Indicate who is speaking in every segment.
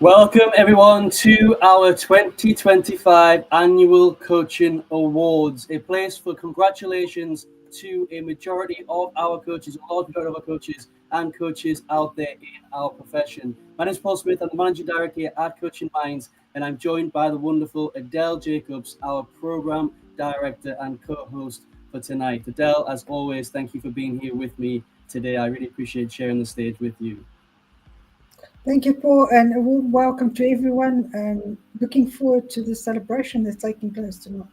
Speaker 1: Welcome everyone to our 2025 Annual Coaching Awards, a place for congratulations to a majority of our coaches, a large majority of our coaches and coaches out there in our profession. My name is Paul Smith, I'm the Managing Director here at Coaching Minds, and I'm joined by the wonderful Adele Jacobs, our Program Director and co-host for tonight. Adele, as always, thank you for being here with me today. I really appreciate sharing the stage with you.
Speaker 2: Thank you, Paul, and a warm welcome to everyone. Looking forward to the celebration that's taking place tonight.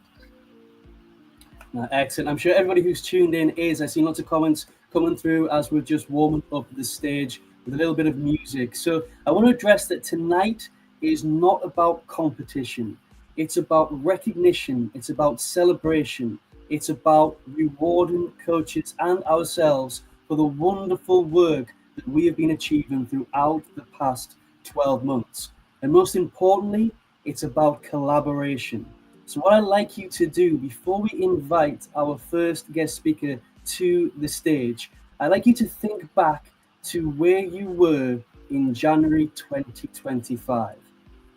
Speaker 1: Excellent. I'm sure everybody who's tuned in is. I've seen lots of comments coming through as we're just warming up the stage with a little bit of music. So I want to address that tonight is not about competition. It's about recognition. It's about celebration. It's about rewarding coaches and ourselves for the wonderful work that we have been achieving throughout the past 12 months. And most importantly, it's about collaboration. So what I'd like you to do before we invite our first guest speaker to the stage, I'd like you to think back to where you were in January 2025.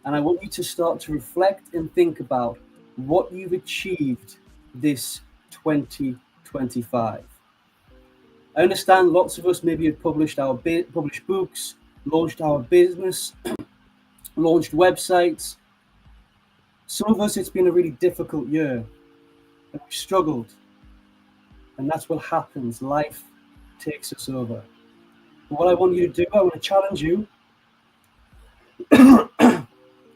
Speaker 1: And I want you to start to reflect and think about what you've achieved this 2025. I understand lots of us maybe have published books, launched our business, launched websites. Some of us, it's been a really difficult year, and we've struggled. And that's what happens. Life takes us over. But what I want you to do, I want to challenge you.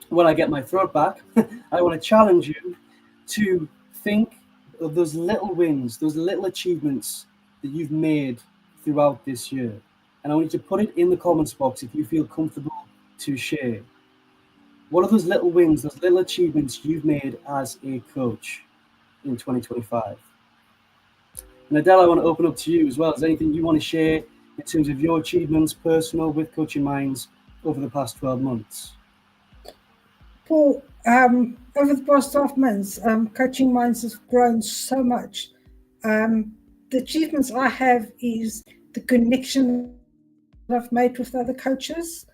Speaker 1: When I get my throat back, I want to challenge you to think of those little wins, those little achievements that you've made throughout this year. And I want you to put it in the comments box if you feel comfortable to share. What are those little wins, those little achievements you've made as a coach in 2025? And Adele, I want to open up to you as well. Is there anything you want to share in terms of your achievements, personal, with Coaching Minds over the past 12 months?
Speaker 2: Paul, over the past 12 months, Coaching Minds has grown so much. The achievements I have is the connection that I've made with other coaches,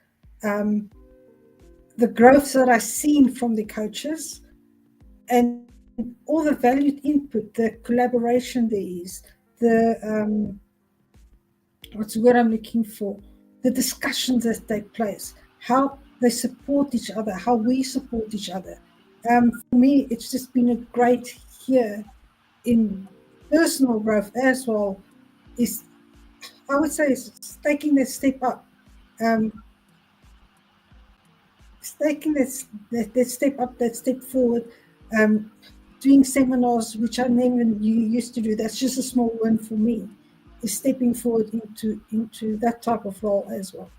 Speaker 2: the growth that I've seen from the coaches, and all the valued input, the collaboration there is, the what's the word I'm looking for? The discussions that take place, how they support each other, how we support each other. For me, it's just been a great year in personal growth as well. I would say it's taking that step up. It's taking that step up, that step forward, doing seminars, which I never used to do. That's just a small win for me, is stepping forward into that type of role as well.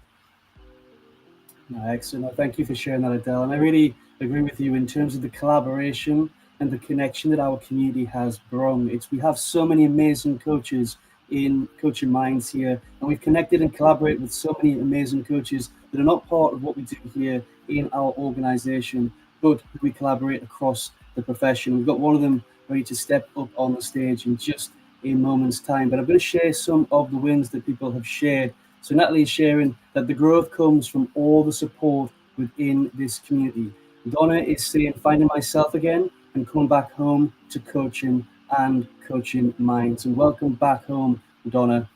Speaker 1: Excellent. Thank you for sharing that, Adele. And I really agree with you in terms of the collaboration and the connection that our community has grown. We have so many amazing coaches in Coaching Minds here, and we've connected and collaborated with so many amazing coaches that are not part of what we do here in our organization, but we collaborate across the profession. We've got one of them ready to step up on the stage in just a moment's time, but I'm going to share some of the wins that people have shared. So Natalie is sharing that the growth comes from all the support within this community. Donna is saying, finding myself again and coming back home to coaching and Coaching Minds. And welcome back home, Donna.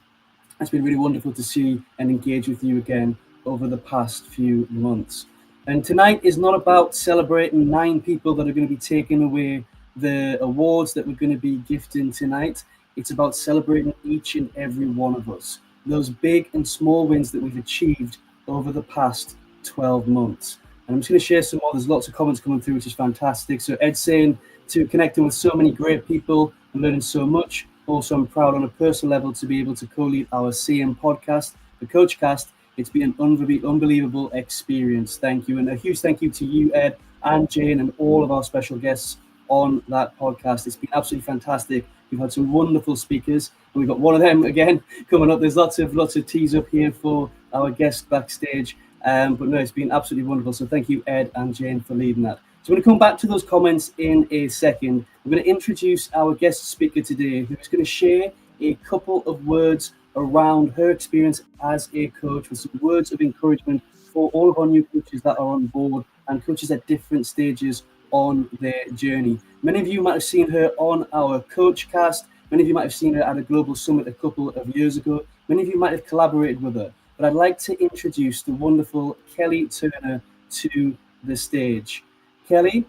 Speaker 1: It's been really wonderful to see and engage with you again over the past few months. And tonight is not about celebrating 9 people that are going to be taking away the awards that we're going to be gifting tonight. It's about celebrating each and every one of us, those big and small wins that we've achieved over the past 12 months. And I'm just going to share some more. There's lots of comments coming through, which is fantastic. So Ed's saying, to connecting with so many great people and learning so much. Also, I'm proud on a personal level to be able to co-lead our CM podcast, the Coachcast. It's been an unbelievable experience. Thank you. And a huge thank you to you, Ed, and Jane, and all of our special guests on that podcast. It's been absolutely fantastic. We've had some wonderful speakers, and we've got one of them again coming up. There's lots of teas up here for our guests backstage. But no, it's been absolutely wonderful. So thank you, Ed and Jane, for leading that. So I'm going to come back to those comments in a second. I'm going to introduce our guest speaker today, who's going to share a couple of words around her experience as a coach, with some words of encouragement for all of our new coaches that are on board and coaches at different stages on their journey. Many of you might have seen her on our Coach Cast. Many of you might have seen her at a global summit a couple of years ago. Many of you might have collaborated with her. But I'd like to introduce the wonderful Kelly Turner to the stage. Kelly,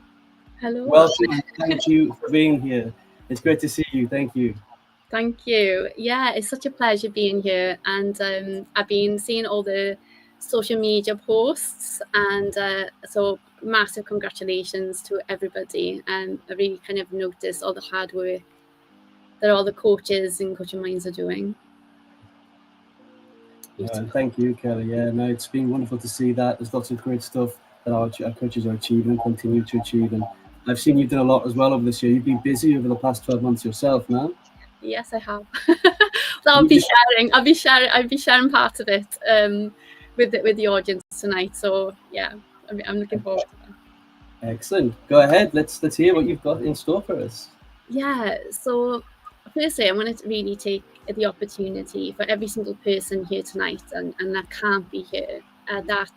Speaker 3: hello.
Speaker 1: Welcome and thank you for being here. It's great to see you. Thank you.
Speaker 3: Thank you. Yeah, it's such a pleasure being here. And I've been seeing all the social media posts, and so massive congratulations to everybody. And I really kind of noticed all the hard work that all the coaches and Coaching Minds are doing.
Speaker 1: Thank you, Kelly. Yeah, no, it's been wonderful to see that. There's lots of great stuff that our coaches are achieving and continue to achieve. And I've seen you've done a lot as well over this year. You've been busy over the past 12 months yourself, no?
Speaker 3: Yes, I have. So I'll be sharing part of it with the audience tonight. So yeah, I'm looking forward to that.
Speaker 1: Excellent. Go ahead. Let's hear what you've got in store for us.
Speaker 3: Yeah. So firstly, I want to really take the opportunity for every single person here tonight and that can't be here, that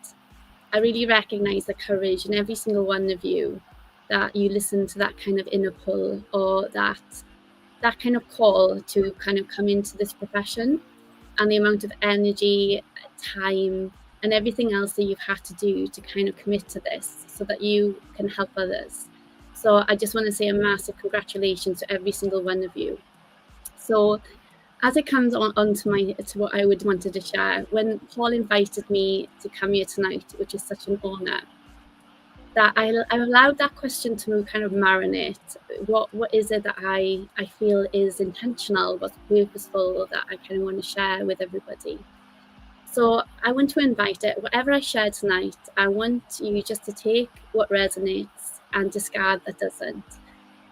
Speaker 3: I really recognize the courage in every single one of you, that you listen to that kind of inner pull or that kind of call to kind of come into this profession, and the amount of energy, time, and everything else that you've had to do to kind of commit to this so that you can help others. So I just want to say a massive congratulations to every single one of you. So as it comes on to what I would wanted to share, when Paul invited me to come here tonight, which is such an honor, that I allowed that question to kind of marinate. What is it that I feel is intentional, what's purposeful, that I kind of want to share with everybody? So I want to invite it. Whatever I share tonight, I want you just to take what resonates and discard that doesn't.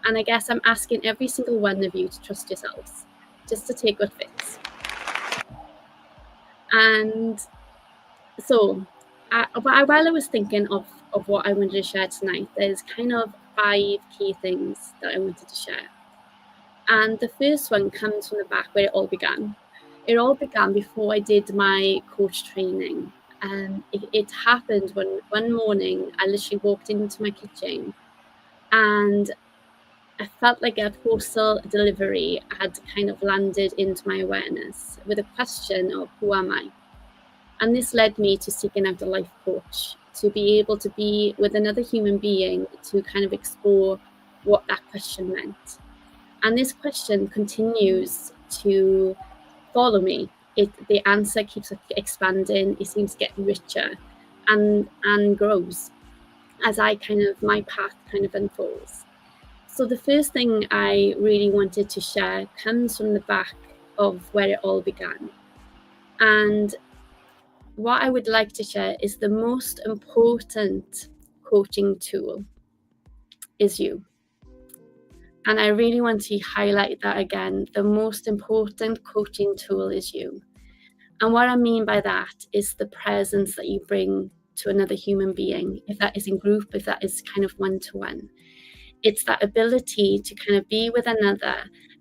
Speaker 3: And I guess I'm asking every single one of you to trust yourselves, just to take what fits. And so while I was thinking of what I wanted to share tonight, there's kind of 5 key things that I wanted to share. And the first one comes from the back where it all began. It all began before I did my coach training. And it happened when one morning I literally walked into my kitchen and I felt like a postal delivery had kind of landed into my awareness with a question of who am I? And this led me to seeking out a life coach, to be able to be with another human being to kind of explore what that question meant. And this question continues to follow me. The answer keeps expanding. It seems to get richer and grows as my path kind of unfolds. So the first thing I really wanted to share comes from the back of where it all began. And what I would like to share is the most important coaching tool is you. And I really want to highlight that again. The most important coaching tool is you. And what I mean by that is the presence that you bring to another human being, if that is in group, if that is kind of one-to-one. It's that ability to kind of be with another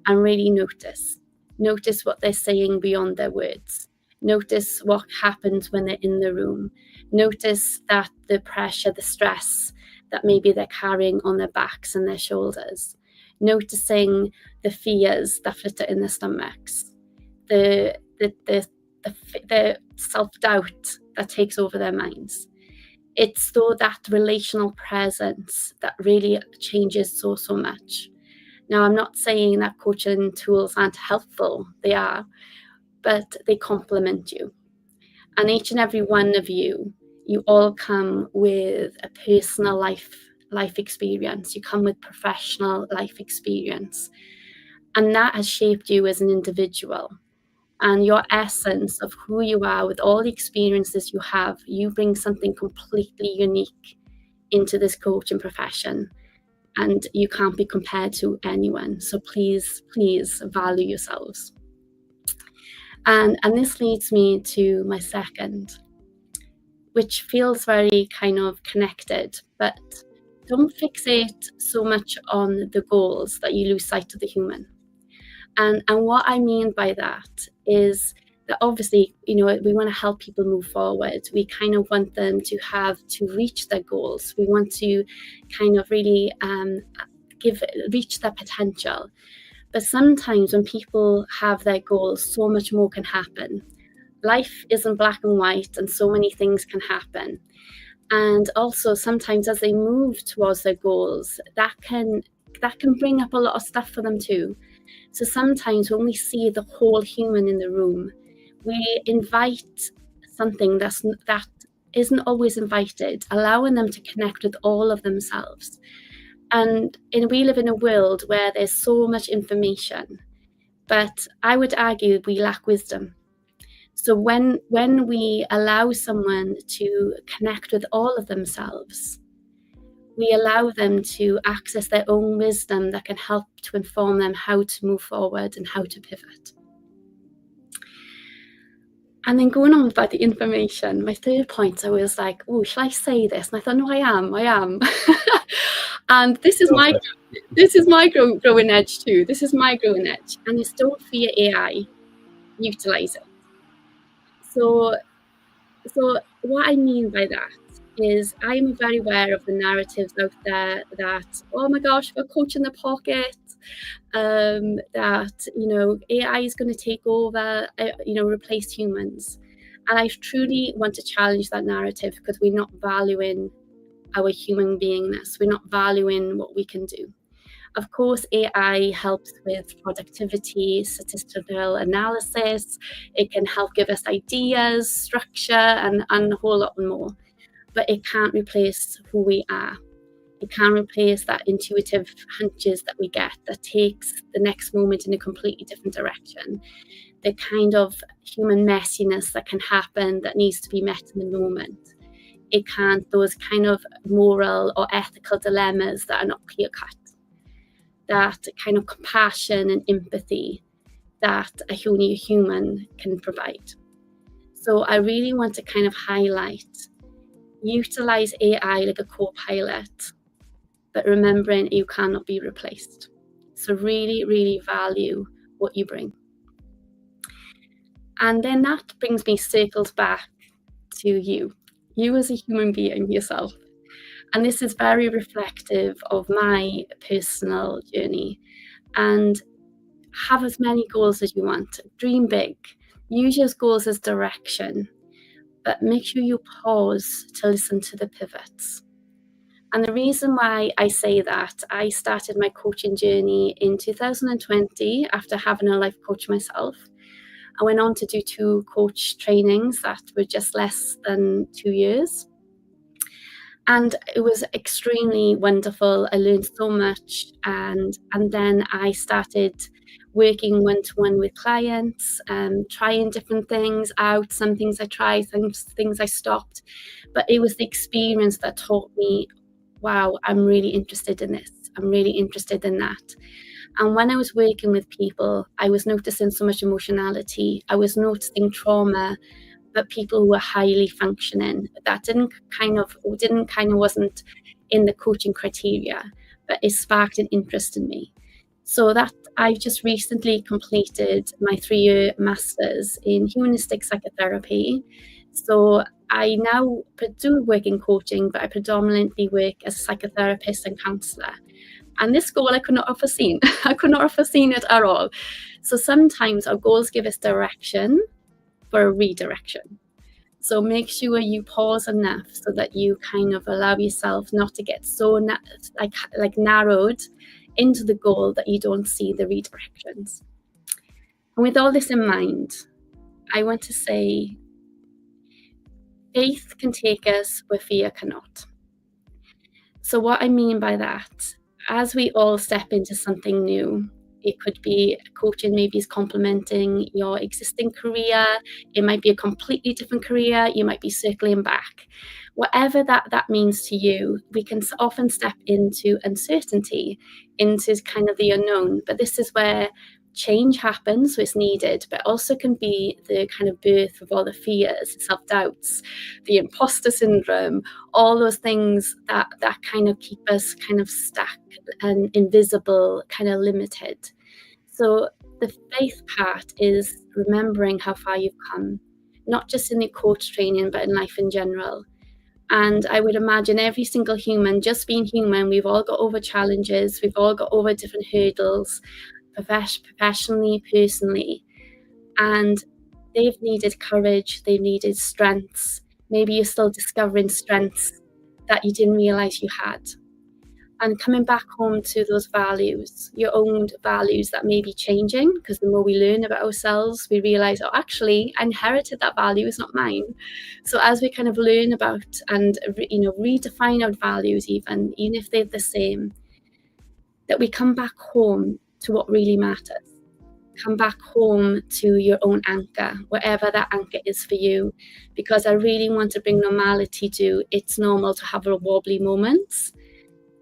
Speaker 3: and really notice what they're saying beyond their words. Notice what happens when they're in the room. Notice that the pressure, the stress that maybe they're carrying on their backs and their shoulders. Noticing the fears that flitter in their stomachs. The self-doubt that takes over their minds. It's though that relational presence that really changes so much. Now, I'm not saying that coaching tools aren't helpful. They are. But they complement you. And each and every one of you all come with a personal life experience. You come with professional life experience. And that has shaped you as an individual. And your essence of who you are with all the experiences you have, you bring something completely unique into this coaching profession. And you can't be compared to anyone. So please value yourselves. And this leads me to my second, which feels very kind of connected, but don't fixate so much on the goals that you lose sight of the human. And what I mean by that is that obviously, you know, we want to help people move forward. We kind of want them to reach their goals. We want to kind of really reach their potential. But sometimes when people have their goals, so much more can happen. Life isn't black and white, and so many things can happen. And also sometimes as they move towards their goals, that can bring up a lot of stuff for them too. So sometimes when we see the whole human in the room, we invite something that isn't always invited, allowing them to connect with all of themselves. And we live in a world where there's so much information, but I would argue we lack wisdom. So when we allow someone to connect with all of themselves, we allow them to access their own wisdom that can help to inform them how to move forward and how to pivot. And then going on about the information, my third point, I was like, oh, shall I say this? And I thought, no, I am. And this is my growing edge too. This is my growing edge. And it's don't fear AI, utilize it. So what I mean by that is I'm very aware of the narratives out there that, oh my gosh, we're a coach in the pocket, that, you know, AI is going to take over, you know, replace humans. And I truly want to challenge that narrative, because we're not valuing our human beingness. We're not valuing what we can do. Of course, AI helps with productivity, statistical analysis. It can help give us ideas, structure, and a whole lot more. But it can't replace who we are. It can't replace that intuitive hunches that we get that takes the next moment in a completely different direction. The kind of human messiness that can happen that needs to be met in the moment. It can't, those kind of moral or ethical dilemmas that are not clear-cut. That kind of compassion and empathy that only a human can provide. So I really want to kind of highlight, utilize AI like a co-pilot, but remembering you cannot be replaced. So really, really value what you bring. And then that brings me circles back to you as a human being yourself. And this is very reflective of my personal journey. And have as many goals as you want. Dream big. Use your goals as direction. But make sure you pause to listen to the pivots. And the reason why I say that, I started my coaching journey in 2020 after having a life coach myself. I went on to do 2 coach trainings that were just less than 2 years. And it was extremely wonderful. I learned so much. And then I started working one-to-one with clients, trying different things out. Some things I tried, some things I stopped. But it was the experience that taught me, wow, I'm really interested in this. I'm really interested in that. And when I was working with people, I was noticing so much emotionality. I was noticing trauma, but people who were highly functioning. That wasn't in the coaching criteria, but it sparked an interest in me. So that I've just recently completed my 3-year master's in humanistic psychotherapy. So I now do work in coaching, but I predominantly work as a psychotherapist and counsellor. And this goal I could not have foreseen. I could not have foreseen it at all. So sometimes our goals give us direction for a redirection. So make sure you pause enough so that you kind of allow yourself not to get so narrowed into the goal that you don't see the redirections. And with all this in mind, I want to say faith can take us where fear cannot. So what I mean by that, as we all step into something new, it could be coaching maybe is complementing your existing career. It might be a completely different career. You might be circling back. Whatever that means to you, we can often step into uncertainty, into kind of the unknown. But this is where change happens, so it's needed, but also can be the kind of birth of all the fears, self-doubts, the imposter syndrome, all those things that kind of keep us kind of stuck and invisible, kind of limited. So the faith part is remembering how far you've come, not just in your coach training, but in life in general. And I would imagine every single human, just being human, we've all got over challenges, we've all got over different hurdles, professionally, personally. And they've needed courage, they've needed strengths. Maybe you're still discovering strengths that you didn't realize you had. And coming back home to those values, your own values that may be changing, because the more we learn about ourselves, we realize, oh, actually, I inherited that value, it's not mine. So as we kind of learn about and, redefine our values, even if they're the same, that we come back home to what really matters. Come back home to your own anchor, wherever that anchor is for you, because I really want to bring normality to it's normal to have a wobbly moments,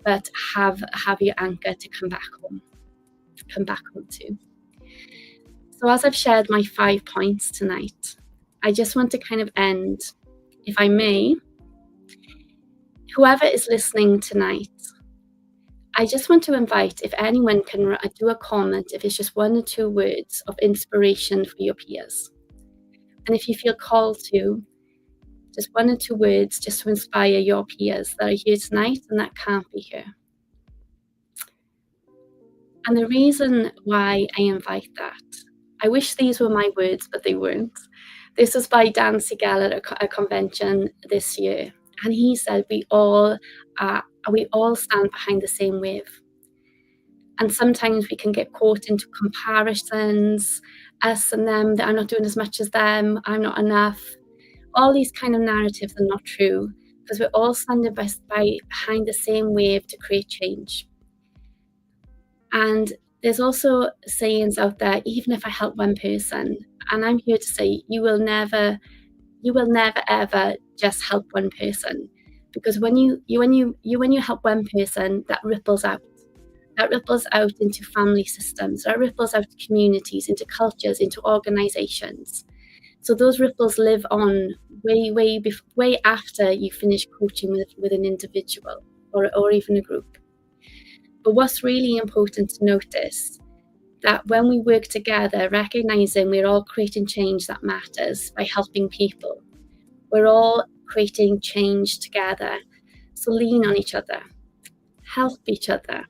Speaker 3: but have your anchor to come back home to. So as I've shared my 5 points tonight, I just want to kind of end, if I may, whoever is listening tonight, I just want to invite, if anyone can do a comment, if it's just 1 or 2 words of inspiration for your peers. And if you feel called to, just 1 or 2 words just to inspire your peers that are here tonight and that can't be here. And the reason why I invite that, I wish these were my words, but they weren't. This was by Dan Siegel at a convention this year. And he said, we all stand behind the same wave. And sometimes we can get caught into comparisons, us and them, that I'm not doing as much as them, I'm not enough. All these kind of narratives are not true, because we're all standing behind the same wave to create change. And there's also sayings out there, even if I help one person, and I'm here to say, you will never ever just help one person, because when you help one person, that ripples out into family systems, that ripples out to communities, into cultures, into organizations. So those ripples live on way after you finish coaching with an individual or even a group. But what's really important to notice, that when we work together, recognizing we're all creating change that matters by helping people, we're all creating change together. So lean on each other, help each other,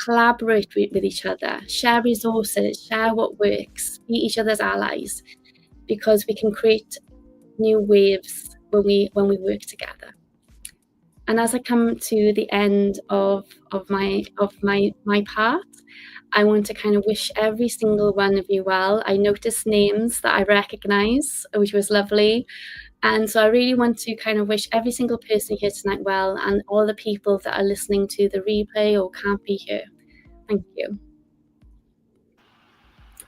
Speaker 3: collaborate with each other, share resources, share what works, be each other's allies, because we can create new waves when we work together. And as I come to the end of my part, I want to kind of wish every single one of you well. I noticed names that I recognize, which was lovely. And so I really want to kind of wish every single person here tonight well, and all the people that are listening to the replay or can't be here. Thank you.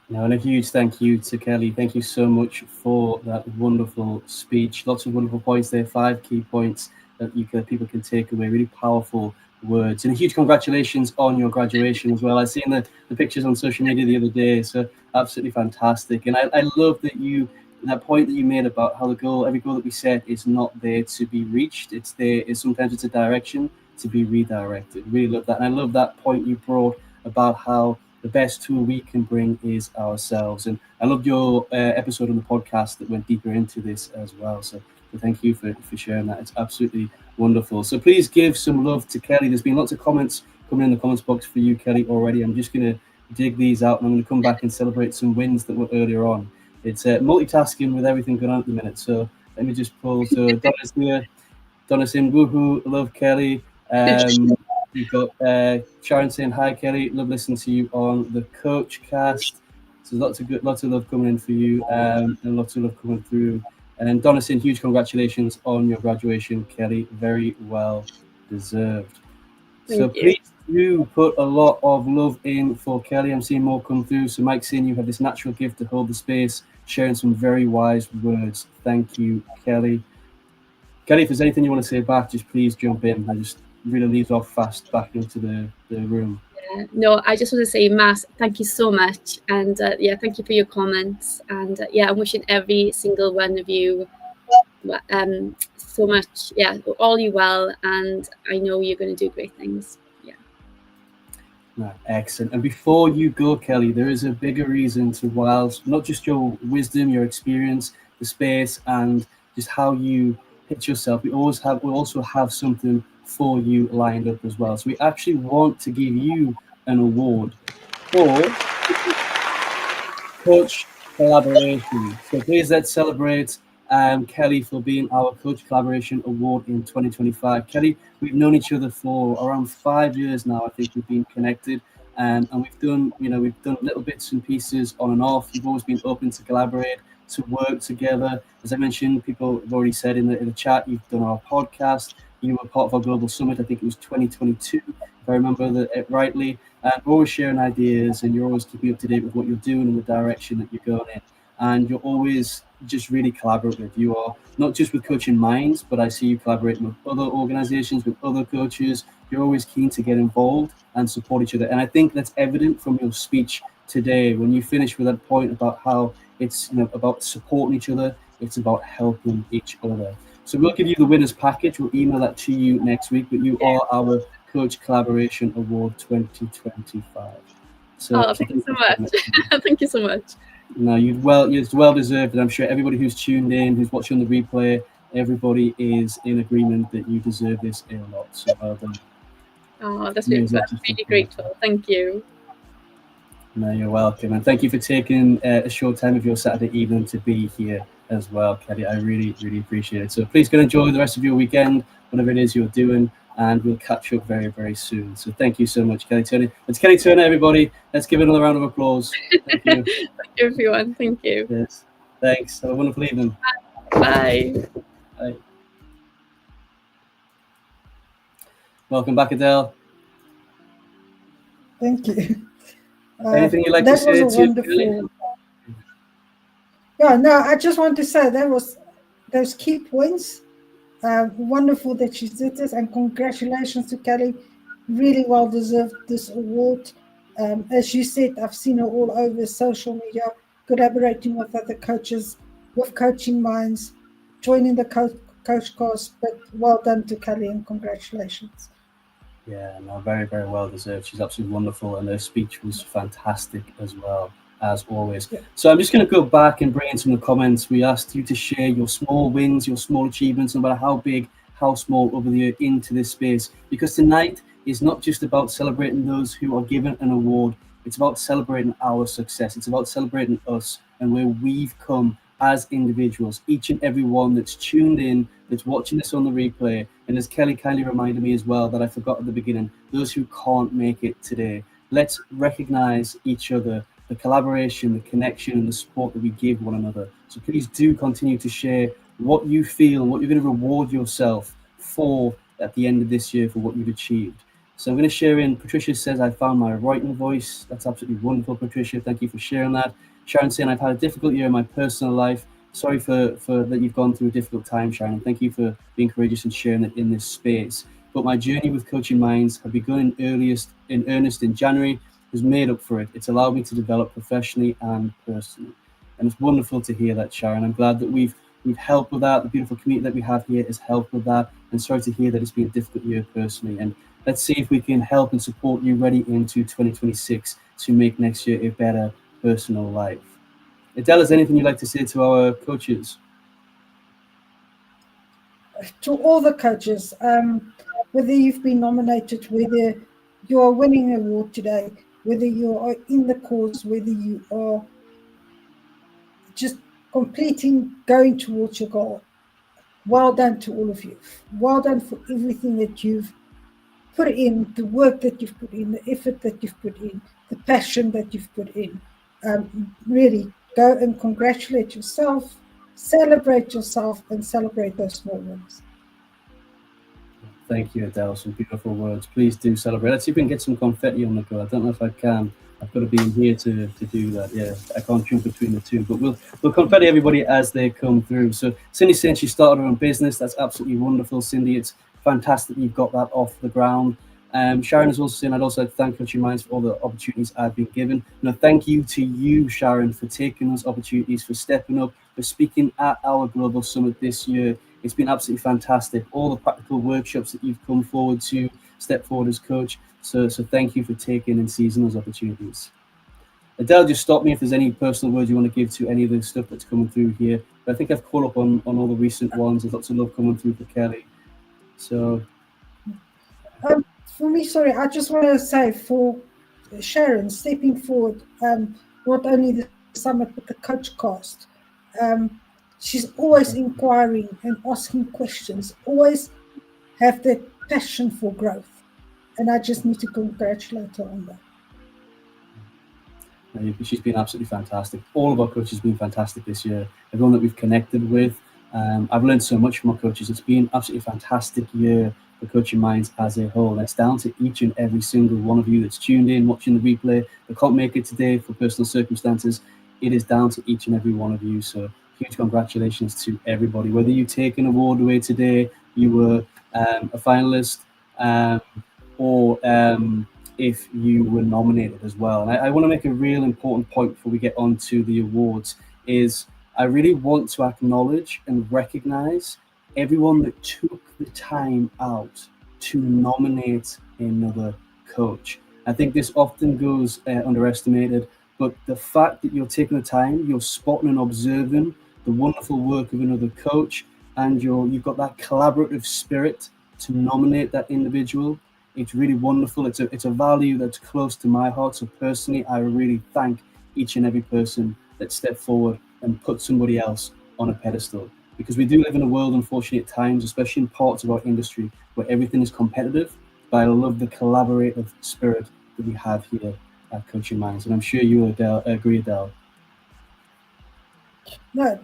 Speaker 1: Now, and a huge thank you to Kelly. Thank you so much for that wonderful speech. Lots of wonderful points there, 5 key points that people can take away, really powerful words. And a huge congratulations on your graduation as well. I've seen the pictures on social media the other day, so absolutely fantastic. And I love that point that you made about how every goal that we set is not there to be reached. Sometimes it's a direction to be redirected. Really love that. And I love that point you brought about how the best tool we can bring is ourselves. And I loved your episode on the podcast that went deeper into this as well. So thank you for sharing that. It's absolutely wonderful. So please give some love to Kelly. There's been lots of comments coming in the comments box for you, Kelly, already. I'm just going to dig these out, and I'm going to come back and celebrate some wins that were earlier on. It's multitasking with everything going on at the minute. So let me just pull. So Donna's here. Donna's saying, woohoo, love Kelly. We've got Sharon saying, hi, Kelly. Love listening to you on the Coach Cast. So lots of love coming in for you, and lots of love coming through. And Donna saying, huge congratulations on your graduation, Kelly. Very well deserved.
Speaker 3: Thank you.
Speaker 1: Please do put a lot of love in for Kelly. I'm seeing more come through. So Mike's saying you have this natural gift to hold the space, sharing some very wise words. Thank you, Kelly. Kelly, if there's anything you want to say back, just please jump in. I just really leads off fast back into the room.
Speaker 3: No, I just want to say, Matt, thank you so much. And thank you for your comments. And I'm wishing every single one of you so much, all you well. And I know you're going to do great things. Yeah.
Speaker 1: No, excellent. And before you go, Kelly, there is a bigger reason to whilst not just your wisdom, your experience, the space, and just how you pitch yourself. We also have something for you lined up as well. So we actually want to give you an award for coach collaboration. So please let's celebrate Kelly for being our coach collaboration award in 2025. Kelly, we've known each other for around 5 years now. I think we've been connected, and we've done little bits and pieces on and off. You've always been open to collaborate, to work together. As I mentioned, people have already said in the chat, you've done our podcast. You were part of our global summit. I think it was 2022, if I remember it rightly. And we're always sharing ideas, and you're always keeping up to date with what you're doing and the direction that you're going in. And you're always just really collaborative. You are not just with Coaching Minds, but I see you collaborating with other organizations, with other coaches. You're always keen to get involved and support each other. And I think that's evident from your speech today when you finish with that point about how it's about supporting each other, it's about helping each other. So we'll give you the winners package. We'll email that to you next week. But you are our Coach Collaboration Award 2025.
Speaker 3: So thank you so much. Thank you so much.
Speaker 1: No, it's well deserved, and I'm sure everybody who's tuned in, who's watching the replay, everybody is in agreement that you deserve this a lot. So well done.
Speaker 3: Oh, that's really grateful. Thank you.
Speaker 1: No, you're welcome, and thank you for taking a short time of your Saturday evening to be here as well, Kelly. I really, really appreciate it. So please go enjoy the rest of your weekend, whatever it is you're doing, and we'll catch up very, very soon. So thank you so much, Kelly Turner. It's Kelly Turner, everybody. Let's give it another round of applause. Thank you.
Speaker 3: Thank you, everyone. Thank you.
Speaker 1: Yes. Thanks. Have a wonderful evening.
Speaker 3: Bye.
Speaker 1: Bye. Welcome back, Adele.
Speaker 2: Thank you.
Speaker 1: Anything you'd like to say?
Speaker 2: That was a wonderful. Yeah, no, I just want to say those key points. Wonderful that she did this, and congratulations to Kelly. Really well deserved this award. As you said, I've seen her all over social media, collaborating with other coaches, with Coaching Minds, joining the coach course. But well done to Kelly, and congratulations.
Speaker 1: Yeah, no, very, very well deserved. She's absolutely wonderful, and her speech was fantastic as well, as always. Yeah. So I'm just going to go back and bring in some of the comments. We asked you to share your small wins, your small achievements, no matter how big, how small, over the year into this space. Because tonight is not just about celebrating those who are given an award. It's about celebrating our success. It's about celebrating us and where we've come as individuals, each and every one that's tuned in, that's watching this on the replay. And as Kelly kindly reminded me as well that I forgot at the beginning, those who can't make it today, let's recognize each other, the collaboration, the connection, and the support that we give one another. So please do continue to share what you feel and what you're going to reward yourself for at the end of this year for what you've achieved. So I'm going to share in, Patricia says, I found my writing voice. That's absolutely wonderful, Patricia. Thank you for sharing that. Sharon saying, I've had a difficult year in my personal life. Sorry for that you've gone through a difficult time, Sharon. Thank you for being courageous and sharing it in this space. But my journey with Coaching Minds had begun in earnest in January, has made up for it. It's allowed me to develop professionally and personally. And it's wonderful to hear that, Sharon. I'm glad that we've helped with that. The beautiful community that we have here has helped with that. And sorry to hear that it's been a difficult year personally. And let's see if we can help and support you ready into 2026 to make next year a better personal life. Adele, is there anything you'd like to say to our coaches?
Speaker 2: To all the coaches, whether you've been nominated, whether you are winning an award today, whether you are in the course, whether you are just completing, going towards your goal, well done to all of you. Well done for everything that you've put in, the work that you've put in, the effort that you've put in, the passion that you've put in. Really, go and congratulate yourself, celebrate yourself, and celebrate those small wins.
Speaker 1: Thank you, Adele. Some beautiful words. Please do celebrate. Let's see if we can get some confetti on the go. I don't know if I can. I've got to be in here to do that. Yeah, I can't jump between the two, but we'll confetti everybody as they come through. So Cindy's saying she started her own business. That's absolutely wonderful, Cindy. It's fantastic you've got that off the ground. Sharon is also saying, I'd also like to thank Coaching Minds for all the opportunities I've been given. Thank you to you, Sharon, for taking those opportunities, for stepping up, for speaking at our Global Summit this year. It's been absolutely fantastic. All the practical workshops that you've come forward to step forward as coach. So thank you for taking and seizing those opportunities. Adele, just stop me if there's any personal words you want to give to any of the stuff that's coming through here. But I think I've caught up on all the recent ones. There's lots of love coming through for Kelly. So
Speaker 2: For me, sorry, I just want to say for Sharon stepping forward, not only the summit but the coach cast. She's always inquiring and asking questions, always have that passion for growth. And I just need to congratulate her on that.
Speaker 1: she's been absolutely fantastic. All of our coaches have been fantastic this year. Everyone that we've connected with, I've learned so much from our coaches. It's been absolutely fantastic year for Coaching Minds as a whole. And it's down to each and every single one of you that's tuned in, watching the replay, that can't make it today for personal circumstances. It is down to each and every one of you. So huge congratulations to everybody. Whether you take an award away today, you were a finalist, or if you were nominated as well. And I want to make a real important point before we get on to the awards is I really want to acknowledge and recognize everyone that took the time out to nominate another coach. I think this often goes underestimated, but the fact that you're taking the time, you're spotting and observing the wonderful work of another coach, and you've got that collaborative spirit to nominate that individual. It's really wonderful. It's a value that's close to my heart. So personally, I really thank each and every person that stepped forward and put somebody else on a pedestal. Because we do live in a world, unfortunately, at times, especially in parts of our industry, where everything is competitive. But I love the collaborative spirit that we have here at Coaching Minds. And I'm sure you will agree, Adele.
Speaker 2: No,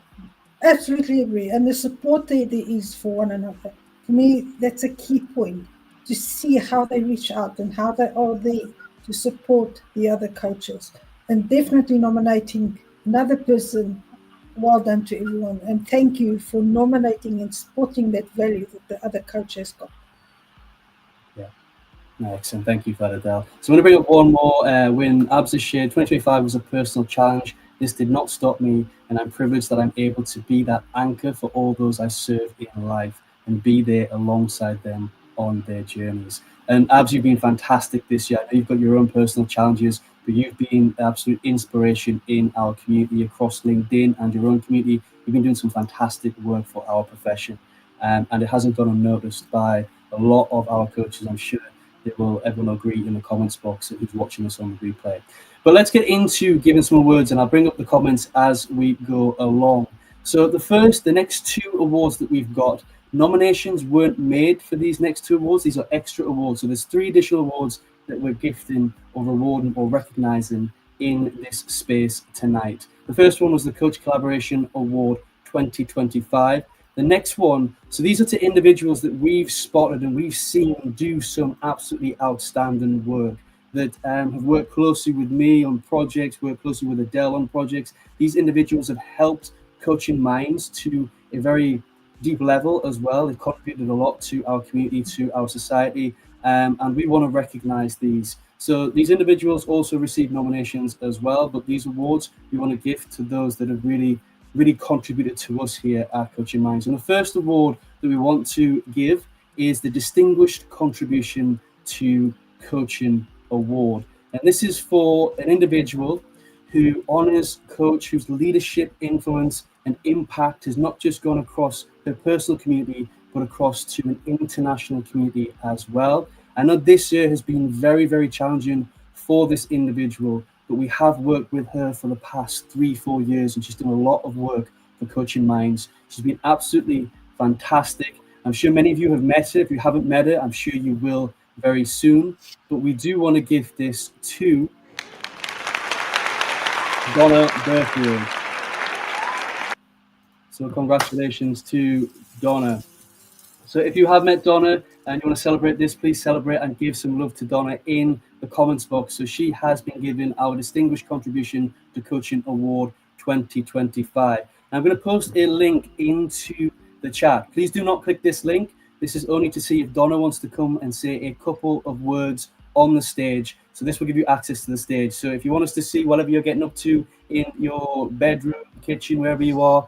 Speaker 2: absolutely agree. And the support there is for one another. For me, that's a key point, to see how they reach out and how they are there to support the other coaches. And definitely nominating another person, well done to everyone. And thank you for nominating and supporting that value that the other coach has got.
Speaker 1: Excellent. Thank you for that, Adele. So I'm going to bring up one more. When Abs has shared, 2025 was a personal challenge. This did not stop me, and I'm privileged that I'm able to be that anchor for all those I serve in life and be there alongside them on their journeys. And Abs, you've been fantastic this year. I know you've got your own personal challenges, but you've been absolute inspiration in our community across LinkedIn and your own community. You've been doing some fantastic work for our profession, and it hasn't gone unnoticed by a lot of our coaches, I'm sure. Everyone agree in the comments box who's watching us on the replay. But let's get into giving some words, and I'll bring up the comments as we go along. So the next two awards that we've got, nominations weren't made for these next two awards. These are extra awards. So there's 3 additional awards that we're gifting or rewarding or recognizing in this space tonight. The first one was the Coach Collaboration Award 2025. The next one, so these are to individuals that we've spotted and we've seen do some absolutely outstanding work, that have worked closely with me on projects, worked closely with Adele on projects. These individuals have helped Coaching Minds to a very deep level as well. They've contributed a lot to our community, to our society, and we want to recognize these. So these individuals also receive nominations as well, but these awards we want to give to those that have really contributed to us here at Coaching Minds. And the first award that we want to give is the Distinguished Contribution to Coaching Award. And this is for an individual who honors coach, whose leadership, influence, and impact has not just gone across their personal community, but across to an international community as well. I know this year has been very, very challenging for this individual, but we have worked with her for the past 3-4 years, and she's done a lot of work for Coaching Minds. She's been absolutely fantastic. I'm sure many of you have met her. If you haven't met her, I'm sure you will very soon. But we do want to give this to Donna Burfield. So congratulations to Donna. So if you have met Donna and you want to celebrate this, please celebrate and give some love to Donna in the comments box. So she has been given our Distinguished Contribution to Coaching Award 2025. I'm going to post a link into the chat. Please do not click this link. This is only to see if Donna wants to come and say a couple of words on the stage. So this will give you access to the stage. So if you want us to see whatever you're getting up to in your bedroom, kitchen, wherever you are,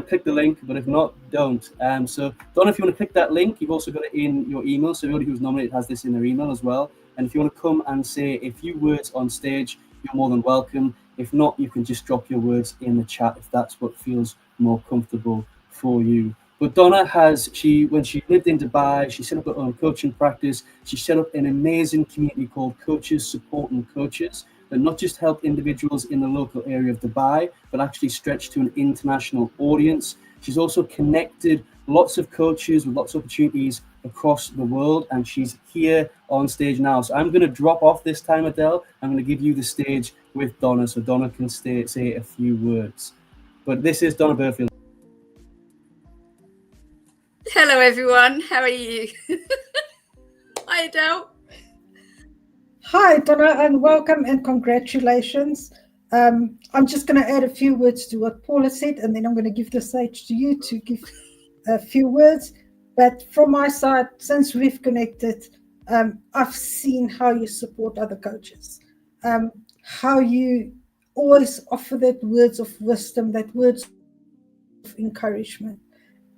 Speaker 1: click the link, but if not, don't. So Donna, if you want to click that link, you've also got it in your email. So everybody who's nominated has this in their email as well. And if you want to come and say a few words on stage, you're more than welcome. If not, you can just drop your words in the chat if that's what feels more comfortable for you. But Donna when she lived in Dubai, she set up her own coaching practice. She set up an amazing community called Coaches Supporting Coaches that not just help individuals in the local area of Dubai, but actually stretch to an international audience. She's also connected lots of coaches with lots of opportunities across the world, and she's here on stage now. So I'm going to drop off this time, Adele. I'm going to give you the stage with Donna, so Donna can say a few words. But this is Donna Burfield.
Speaker 4: Hello, everyone. How are you? Hi, Adele.
Speaker 2: Hi, Donna, and welcome and congratulations. I'm just going to add a few words to what Paula said, and then I'm going to give the stage to you to give a few words. But from my side, since we've connected, I've seen how you support other coaches, how you always offer that words of wisdom, that words of encouragement,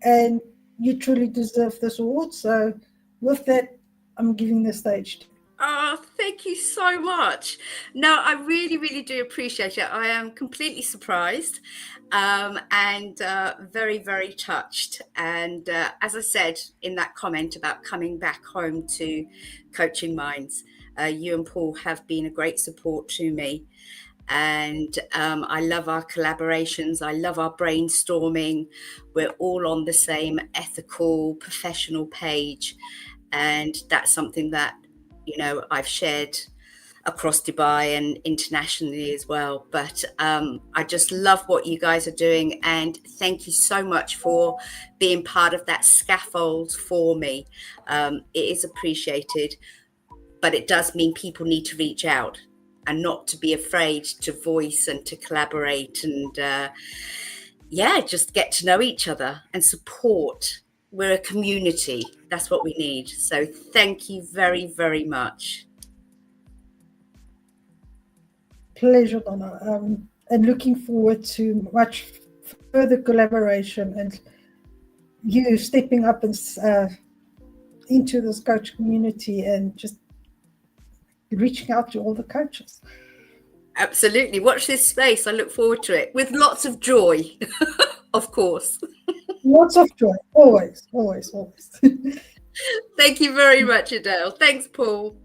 Speaker 2: and you truly deserve this award. So with that, I'm giving the stage to you.
Speaker 4: Oh, thank you so much. No, I really, really do appreciate it. I am completely surprised and very, very touched. And as I said in that comment about coming back home to Coaching Minds, you and Paul have been a great support to me. And I love our collaborations. I love our brainstorming. We're all on the same ethical, professional page. And that's something that, you know, I've shared across Dubai and internationally as well. But I just love what you guys are doing. And thank you so much for being part of that scaffold for me. It is appreciated, but it does mean people need to reach out and not to be afraid to voice and to collaborate and just get to know each other and support. We're a community. That's what we need. So thank you very, very much.
Speaker 2: Pleasure, Donna. And looking forward to much further collaboration and you stepping up and into this coach community and just reaching out to all the coaches.
Speaker 4: Absolutely. Watch this space. I look forward to it with lots of joy, of course.
Speaker 2: Lots of joy. Always, always, always.
Speaker 4: Thank you very much, Adele. Thanks, Paul.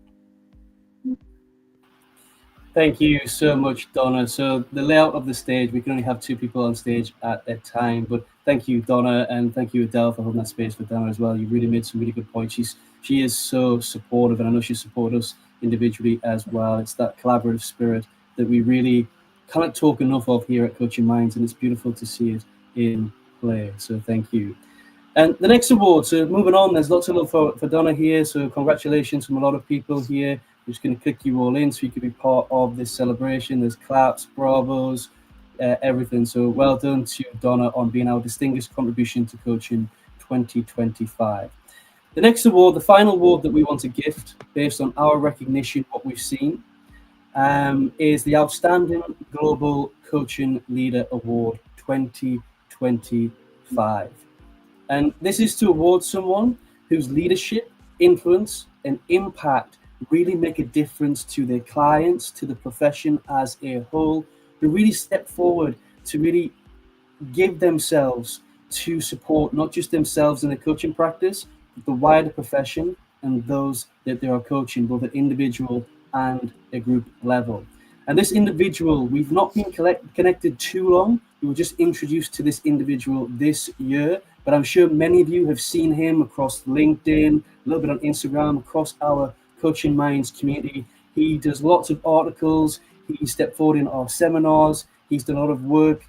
Speaker 1: Thank you so much, Donna. So the layout of the stage, we can only have two people on stage at a time, but thank you, Donna, and thank you, Adele, for holding that space for Donna as well. You really made some really good points. She is so supportive, and I know she supports us individually as well. It's that collaborative spirit that we really can't talk enough of here at Coaching Minds, and it's beautiful to see it in play. So thank you. And the next award, so moving on, there's lots of love for Donna here. So congratulations from a lot of people here. I'm just going to click you all in so you can be part of this celebration. There's claps, bravos, everything. So well done to Donna on being our distinguished contribution to coaching 2025. The next award, the final award that we want to gift based on our recognition, what we've seen, is the Outstanding Global Coaching Leader Award 2025. And this is to award someone whose leadership, influence, and impact really make a difference to their clients, to the profession as a whole, who really step forward to really give themselves to support not just themselves in the coaching practice, but the wider profession and those that they are coaching, both at individual and a group level. And this individual, we've not been connected too long. We were just introduced to this individual this year, but I'm sure many of you have seen him across LinkedIn, a little bit on Instagram, across our Coaching Minds community. He does lots of articles. He stepped forward in our seminars. He's done a lot of work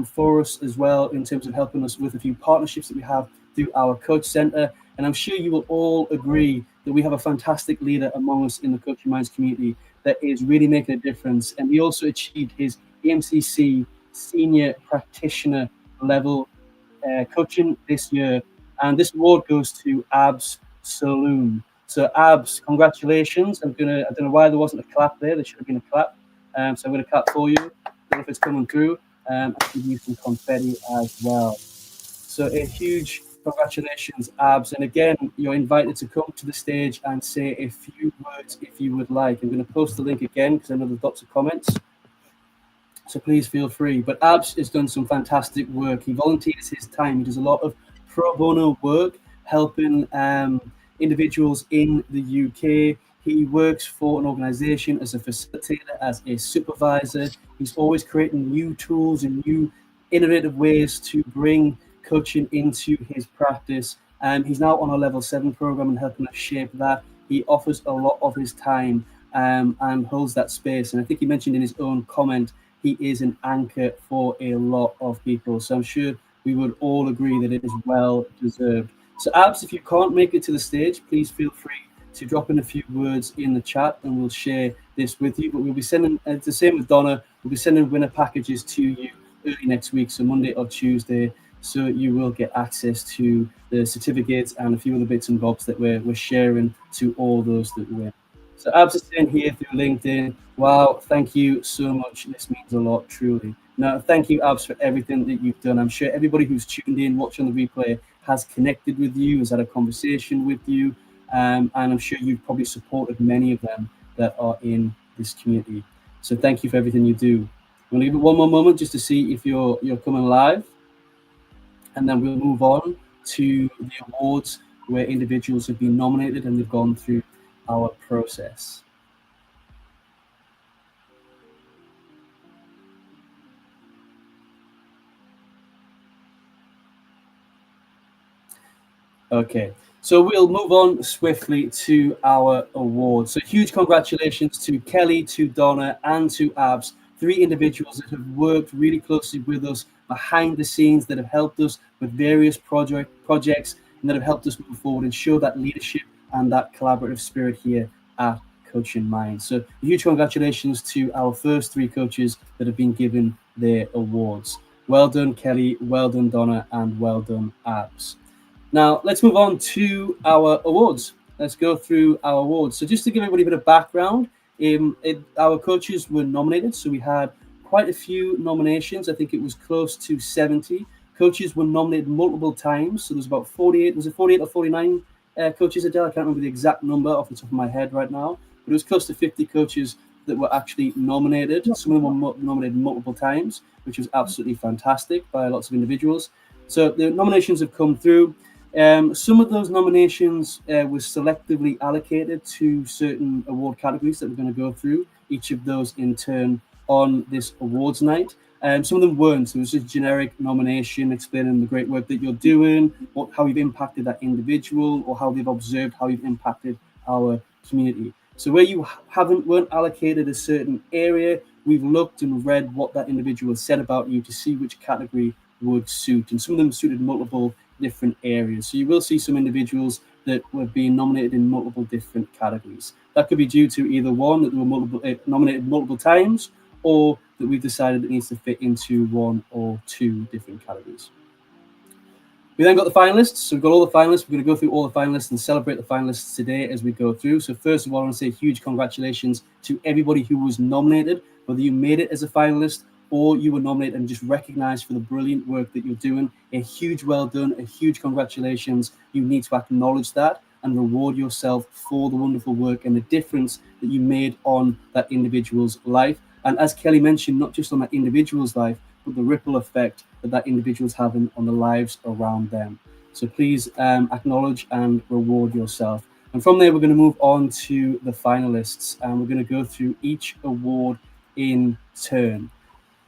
Speaker 1: for us as well in terms of helping us with a few partnerships that we have through our Coach Center. And I'm sure you will all agree that we have a fantastic leader among us in the Coaching Minds community that is really making a difference. And he also achieved his EMCC Senior Practitioner level coaching this year. And this award goes to Abs Saloon. So Abs, congratulations. I don't know why there wasn't a clap there. There should have been a clap. So I'm going to clap for you. I don't know if it's coming through. and give you some confetti as well. So a huge congratulations, Abs. And again, you're invited to come to the stage and say a few words if you would like. I'm going to post the link again because I know there's lots of comments. So please feel free. But Abs has done some fantastic work. He volunteers his time. He does a lot of pro bono work, helping individuals in the UK. He works for an organization as a facilitator, as a supervisor. He's always creating new tools and new innovative ways to bring coaching into his practice. He's now on a level 7 program and helping us shape that. He offers a lot of his time and holds that space. And I think he mentioned in his own comment, he is an anchor for a lot of people. So I'm sure we would all agree that it is well deserved. So Abs, if you can't make it to the stage, please feel free to drop in a few words in the chat and we'll share this with you. But we'll be sending, it's the same with Donna, we'll be sending winner packages to you early next week, so Monday or Tuesday. So you will get access to the certificates and a few other bits and bobs that we're sharing to all those that win. So Abs is saying here through LinkedIn, wow, thank you so much. This means a lot, truly. Now, thank you, Abs, for everything that you've done. I'm sure everybody who's tuned in, watching the replay, has connected with you, has had a conversation with you, and I'm sure you've probably supported many of them that are in this community. So thank you for everything you do. I'm going to give it one more moment just to see if you're coming live, and then we'll move on to the awards where individuals have been nominated and they've gone through our process. Okay, so we'll move on swiftly to our awards. So huge congratulations to Kelly, to Donna, and to Abs, 3 individuals that have worked really closely with us behind the scenes, that have helped us with various projects, and that have helped us move forward and show that leadership and that collaborative spirit here at Coaching Minds. So huge congratulations to our first 3 coaches that have been given their awards. Well done, Kelly, well done, Donna, and well done, Abs. Now, let's move on to our awards. Let's go through our awards. So just to give everybody a bit of background, our coaches were nominated. So we had quite a few nominations. I think it was close to 70. Coaches were nominated multiple times. So there's about 48. Was it 48 or 49 coaches, Adele? I can't remember the exact number off the top of my head right now. But it was close to 50 coaches that were actually nominated. Some of them were nominated multiple times, which was absolutely fantastic by lots of individuals. So the nominations have come through. Some of those nominations were selectively allocated to certain award categories that we're going to go through, each of those in turn on this awards night. Some of them weren't. So it was just generic nomination explaining the great work that you're doing, how you've impacted that individual, or how they've observed how you've impacted our community. So where you weren't allocated a certain area, we've looked and read what that individual said about you to see which category would suit. And some of them suited multiple different areas. So you will see some individuals that were being nominated in multiple different categories. That could be due to either one, that they were nominated multiple times, or that we've decided it needs to fit into 1 or 2 different categories. We then got the finalists. So we've got all the finalists. We're going to go through all the finalists and celebrate the finalists today as we go through. So first of all, I want to say huge congratulations to everybody who was nominated, whether you made it as a finalist or you were nominated and just recognized for the brilliant work that you're doing. A huge well done, a huge congratulations. You need to acknowledge that and reward yourself for the wonderful work and the difference that you made on that individual's life. And as Kelly mentioned, not just on that individual's life, but the ripple effect that individual's having on the lives around them. So please acknowledge and reward yourself. And from there, we're going to move on to the finalists, and we're going to go through each award in turn.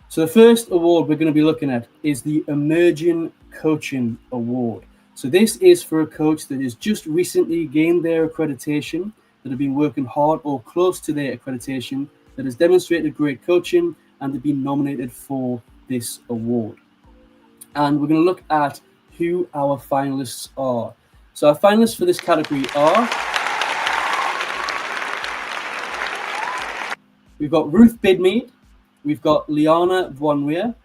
Speaker 1: So the first award we're going to be looking at is the Emerging Coaching Award. So this is for a coach that has just recently gained their accreditation, that have been working hard or close to their accreditation, that has demonstrated great coaching, and they've been nominated for this award. And we're going to look at who our finalists are. So our finalists for this category are... We've got Ruth Bidmead, we've got Liana Voinweir,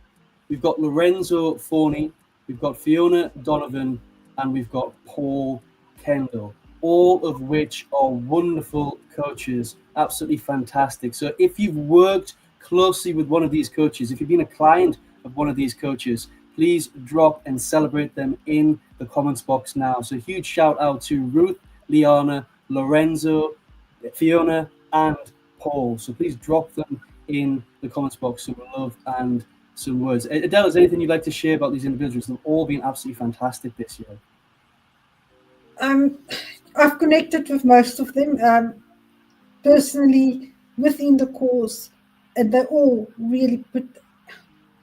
Speaker 1: we've got Lorenzo Forney, we've got Fiona Donovan, and we've got Paul Kendall, all of which are wonderful coaches, absolutely fantastic. So if you've worked closely with one of these coaches, if you've been a client of one of these coaches, please drop and celebrate them in the comments box now. So huge shout out to Ruth, Liana, Lorenzo, Fiona, and Paul. So please drop them in the comments box, some love and some words. Adele, is there anything you'd like to share about these individuals? They've all been absolutely fantastic this year.
Speaker 2: I've connected with most of them personally within the course, and they all really put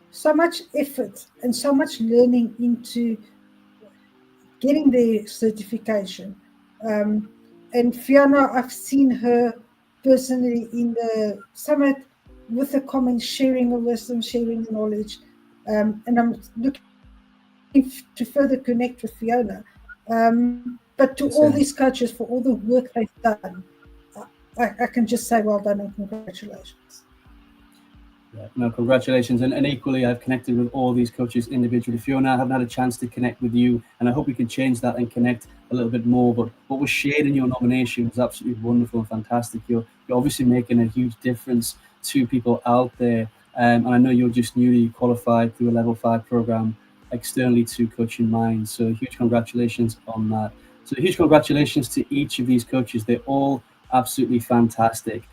Speaker 2: so much effort and so much learning into getting their certification. And Fiona, I've seen her personally in the summit with the comments, sharing her wisdom, sharing knowledge. And I'm looking to further connect with Fiona. But to all these coaches for all the work they've done, I can just say well done and congratulations.
Speaker 1: Yeah, no, congratulations. And equally, I've connected with all these coaches individually. Fiona, I haven't had a chance to connect with you, and I hope we can change that and connect a little bit more. But what was shared in your nomination was absolutely wonderful and fantastic. You're obviously making a huge difference to people out there. And I know you're just newly qualified through a level 5 program externally to Coaching Minds. So huge congratulations on that. So huge congratulations to each of these coaches. They're all absolutely fantastic.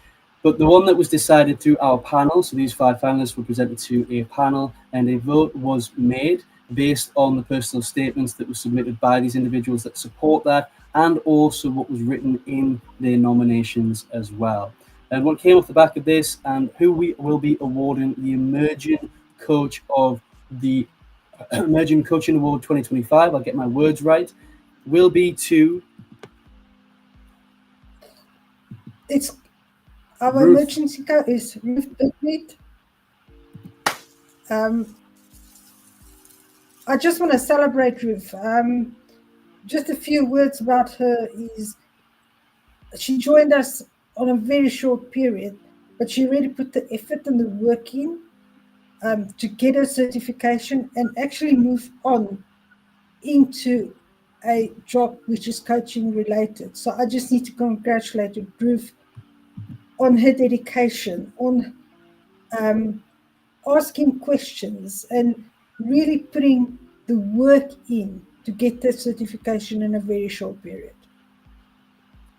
Speaker 1: But the one that was decided through our panel, so these 5 finalists were presented to a panel, and a vote was made based on the personal statements that were submitted by these individuals that support that, and also what was written in their nominations as well. And what came off the back of this, and who we will be awarding the Emerging Coach of the Emerging Coaching Award 2025, I'll get my words right, will be to...
Speaker 2: It's our emergency coach is Ruth Bidmead. I just want to celebrate Ruth. Just a few words about her is she joined us on a very short period, but she really put the effort and the work in to get her certification and actually move on into a job which is coaching related. So I just need to congratulate Ruth on her dedication, on asking questions and really putting the work in to get that certification in a very short period.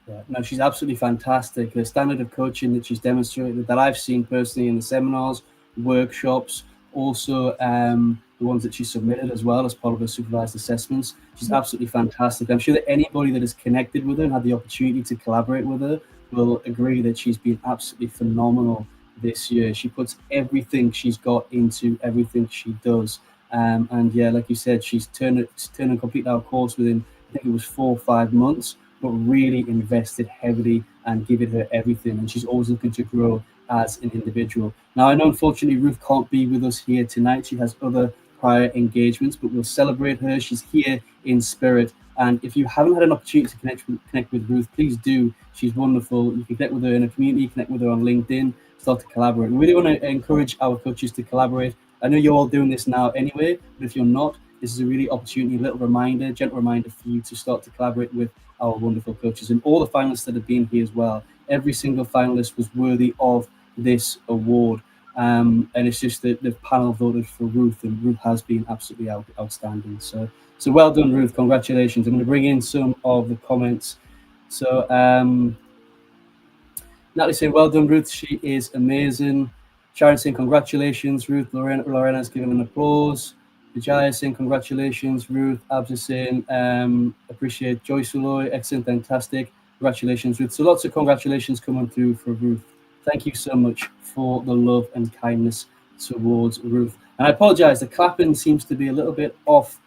Speaker 1: Yeah, no, she's absolutely fantastic. The standard of coaching that she's demonstrated, that I've seen personally in the seminars, workshops, also the ones that she submitted as well as part of her supervised assessments, she's absolutely fantastic. I'm sure that anybody that is connected with her and had the opportunity to collaborate with her will agree that she's been absolutely phenomenal this year. She puts everything she's got into everything she does. And yeah, like you said, she's turned and completed our course within, I think it was 4 or 5 months, but really invested heavily and given her everything. And she's always looking to grow as an individual. Now, I know, unfortunately, Ruth can't be with us here tonight. She has other prior engagements, but we'll celebrate her. She's here in spirit. And if you haven't had an opportunity to connect with Ruth, please do. She's wonderful. You can connect with her in a community, connect with her on LinkedIn, start to collaborate. We really want to encourage our coaches to collaborate. I know you're all doing this now anyway, but if you're not, this is a really opportunity, a little reminder, gentle reminder for you to start to collaborate with our wonderful coaches and all the finalists that have been here as well. Every single finalist was worthy of this award. And it's just that the panel voted for Ruth, and Ruth has been absolutely outstanding. So well done, Ruth. Congratulations. I'm going to bring in some of the comments. So Natalie saying, well done, Ruth. She is amazing. Sharon saying, congratulations, Ruth. Lorena's giving an applause. Vijaya saying, congratulations, Ruth. Absa saying, appreciate. Joyce Uloy, excellent, fantastic. Congratulations, Ruth. So lots of congratulations coming through for Ruth. Thank you so much for the love and kindness towards Ruth. And I apologize, the clapping seems to be a little bit off,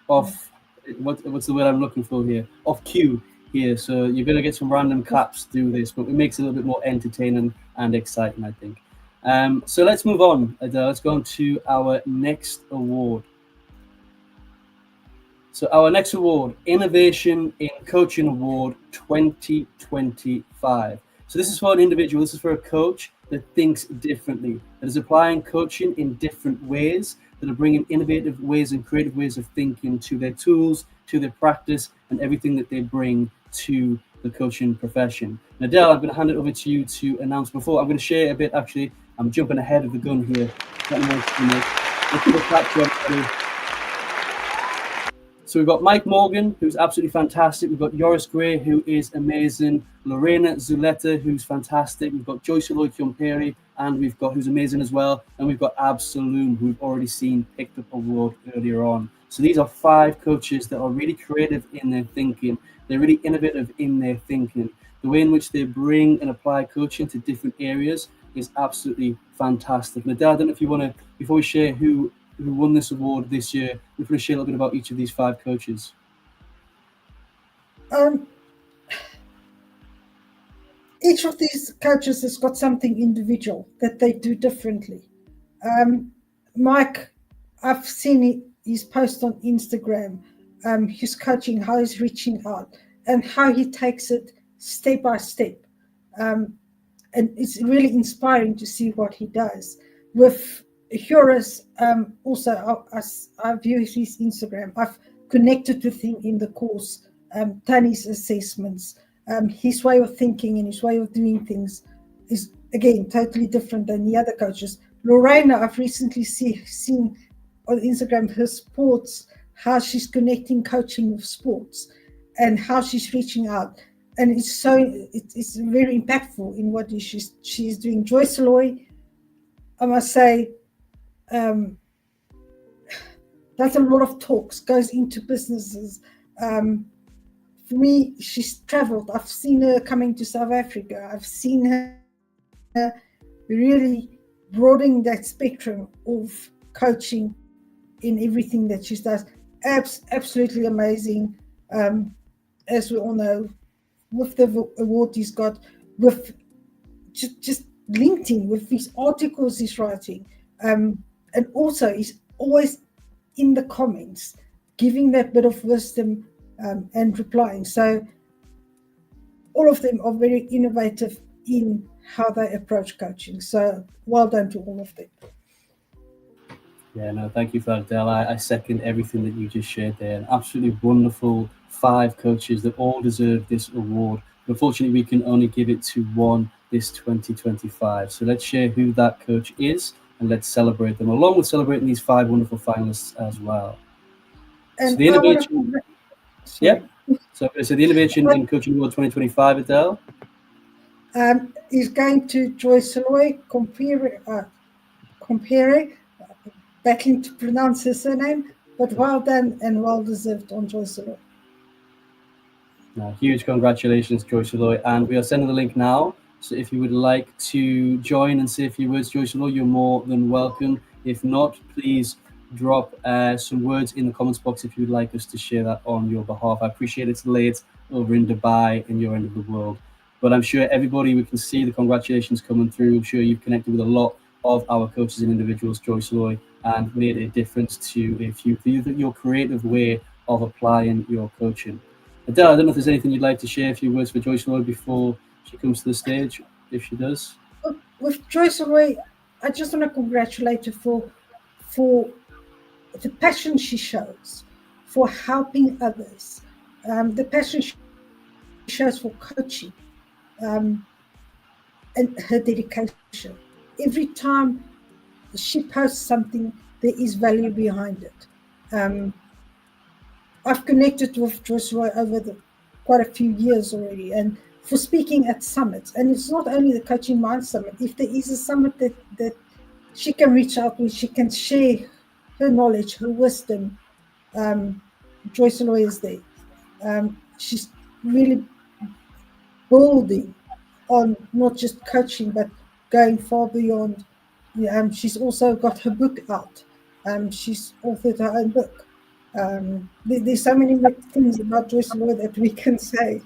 Speaker 1: what's the word I'm looking for here? Off cue here. So you're going to get some random claps through this, but it makes it a little bit more entertaining and exciting, I think. So let's move on. Let's go on to our next award. So our next award, Innovation in Coaching Award 2025. So this is for an individual, this is for a coach that thinks differently, that is applying coaching in different ways, that are bringing innovative ways and creative ways of thinking to their tools, to their practice, and everything that they bring to the coaching profession. Nadell, I'm going to hand it over to you to announce. Before I'm going to share a bit, actually, I'm jumping ahead of the gun here. Let's do a capture, everybody. So we've got Mike Morgan, who's absolutely fantastic. We've got Joris Gray, who is amazing. Lorena Zuleta, who's fantastic. We've got Joyce Eloy Kyomperi, and we've got, who's amazing as well. And we've got Ab Saloom, who we've already seen picked up a award earlier on. So these are 5 coaches that are really creative in their thinking. They're really innovative in their thinking. The way in which they bring and apply coaching to different areas is absolutely fantastic. Nadal, I don't know if you want to, before we share who won this award this year, we're going to share a little bit about each of these 5 coaches.
Speaker 2: Each of these coaches has got something individual that they do differently. Mike, I've seen his post on Instagram, his coaching, how he's reaching out, and how he takes it step by step. And it's really inspiring to see what he does. With Joris, also, I view his Instagram. I've connected with him in the course, done his assessments. His way of thinking and his way of doing things is, again, totally different than the other coaches. Lorena, I've recently seen on Instagram her sports, how she's connecting coaching with sports and how she's reaching out. And it's very impactful in what she's doing. Joyce Eloy, I must say, does a lot of talks, goes into businesses. For me, she's traveled. I've seen her coming to South Africa. I've seen her really broadening that spectrum of coaching in everything that she does. Absolutely amazing. As we all know, with the award he's got, with just LinkedIn, with these articles he's writing, and also he's always in the comments, giving that bit of wisdom and replying. So all of them are very innovative in how they approach coaching. So well done to all of them.
Speaker 1: Yeah, no, thank you for that, Del. I second everything that you just shared there. An absolutely wonderful 5 coaches that all deserve this award. Unfortunately, we can only give it to one this 2025. So let's share who that coach is and let's celebrate them, along with celebrating these 5 wonderful finalists as well.
Speaker 2: And
Speaker 1: so the innovation, So the innovation in coaching award 2025, Adele,
Speaker 2: is going to Joyce Eloy Compere, battling to pronounce her surname, but well done and well deserved on Joyce Eloy.
Speaker 1: Huge congratulations, Joyce Eloy, and we are sending the link now. So if you would like to join and say a few words, Joyce Eloy, you're more than welcome. If not, please drop some words in the comments box if you'd like us to share that on your behalf. I appreciate it's late over in Dubai in your end of the world, but I'm sure everybody, we can see the congratulations coming through. I'm sure you've connected with a lot of our coaches and individuals, Joyce Eloy, and made a difference to your creative way of applying your coaching. Adele, I don't know if there's anything you'd like to share, a few words for Joyce Eloy before she comes to the stage, if she does.
Speaker 2: With Joyce Eloy, I just want to congratulate her for the passion she shows, for helping others, the passion she shows for coaching, and her dedication. Every time she posts something, there is value behind it. I've connected with Joyce Eloy over quite a few years already, and for speaking at summits. And it's not only the Coaching Mind Summit. If there is a summit that she can reach out with, she can share her knowledge, her wisdom, Joyce Eloy is there. She's really building on not just coaching, but going far beyond. She's also got her book out. She's authored her own book. There's so many things about Joyce Eloy that we can say.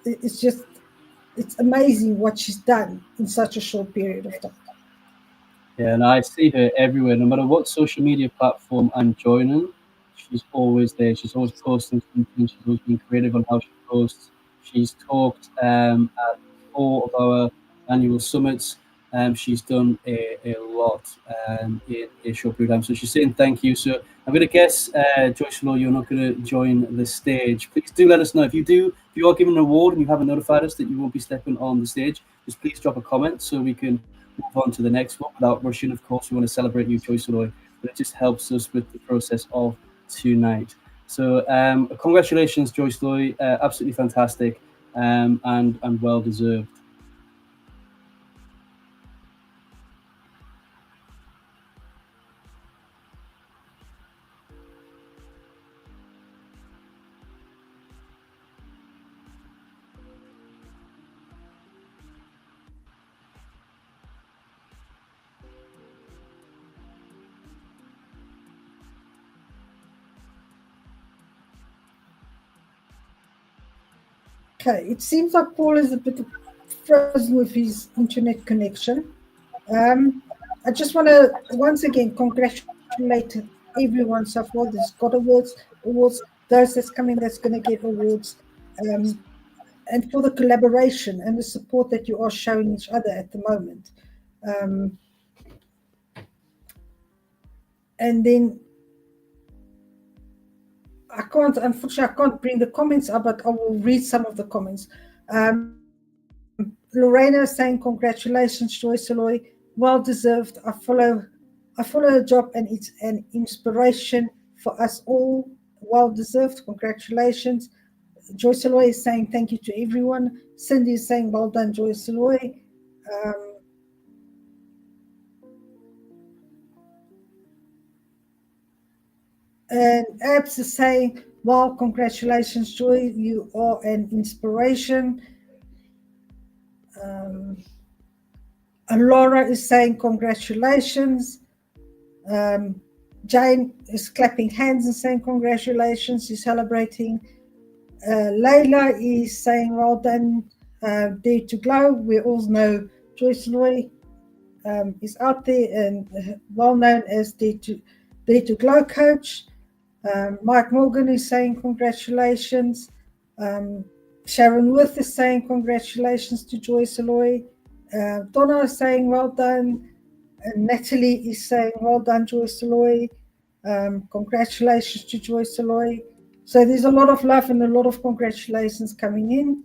Speaker 2: It's amazing what she's done in such a short period of time.
Speaker 1: Yeah, and I see her everywhere. No matter what social media platform I'm joining, she's always there. She's always posting something. She's always being creative on how she posts. She's talked at 4 of our annual summits. She's done a lot in a short period of time. So she's saying thank you. So I'm going to guess, Joyce Law, you're not going to join the stage. Please do let us know if you are given an award and you haven't notified us that you won't be stepping on the stage. Just please drop a comment so we can move on to the next one without rushing. Of course, we want to celebrate you, Joyce Law, but it just helps us with the process of tonight. So congratulations, Joyce Loy, absolutely fantastic, and well deserved.
Speaker 2: Okay, it seems like Paul is a bit frozen with his internet connection. I just want to once again congratulate everyone so far that's got awards, those that's coming that's going to get awards, and for the collaboration and the support that you are showing each other at the moment. And then unfortunately, I can't bring the comments up, but I will read some of the comments. Lorena is saying, congratulations, Joyce Aloy, well deserved. I follow her job and it's an inspiration for us all. Well deserved, congratulations. Joyce Aloy is saying thank you to everyone. Cindy is saying well done, Joyce Aloy. And Abs is saying, wow, congratulations, Joy, you are an inspiration. Laura is saying congratulations. Jane is clapping hands and saying congratulations, she's celebrating. Layla is saying well done, Dare to Glow. We all know Joyce Loy is out there and well known as Dare to Glow coach. Mike Morgan is saying congratulations. Sharon Worth is saying congratulations to Joyce Aloy. Donna is saying well done. And Natalie is saying well done, Joyce Aloy. Congratulations to Joyce Aloy. So there's a lot of love and a lot of congratulations coming in.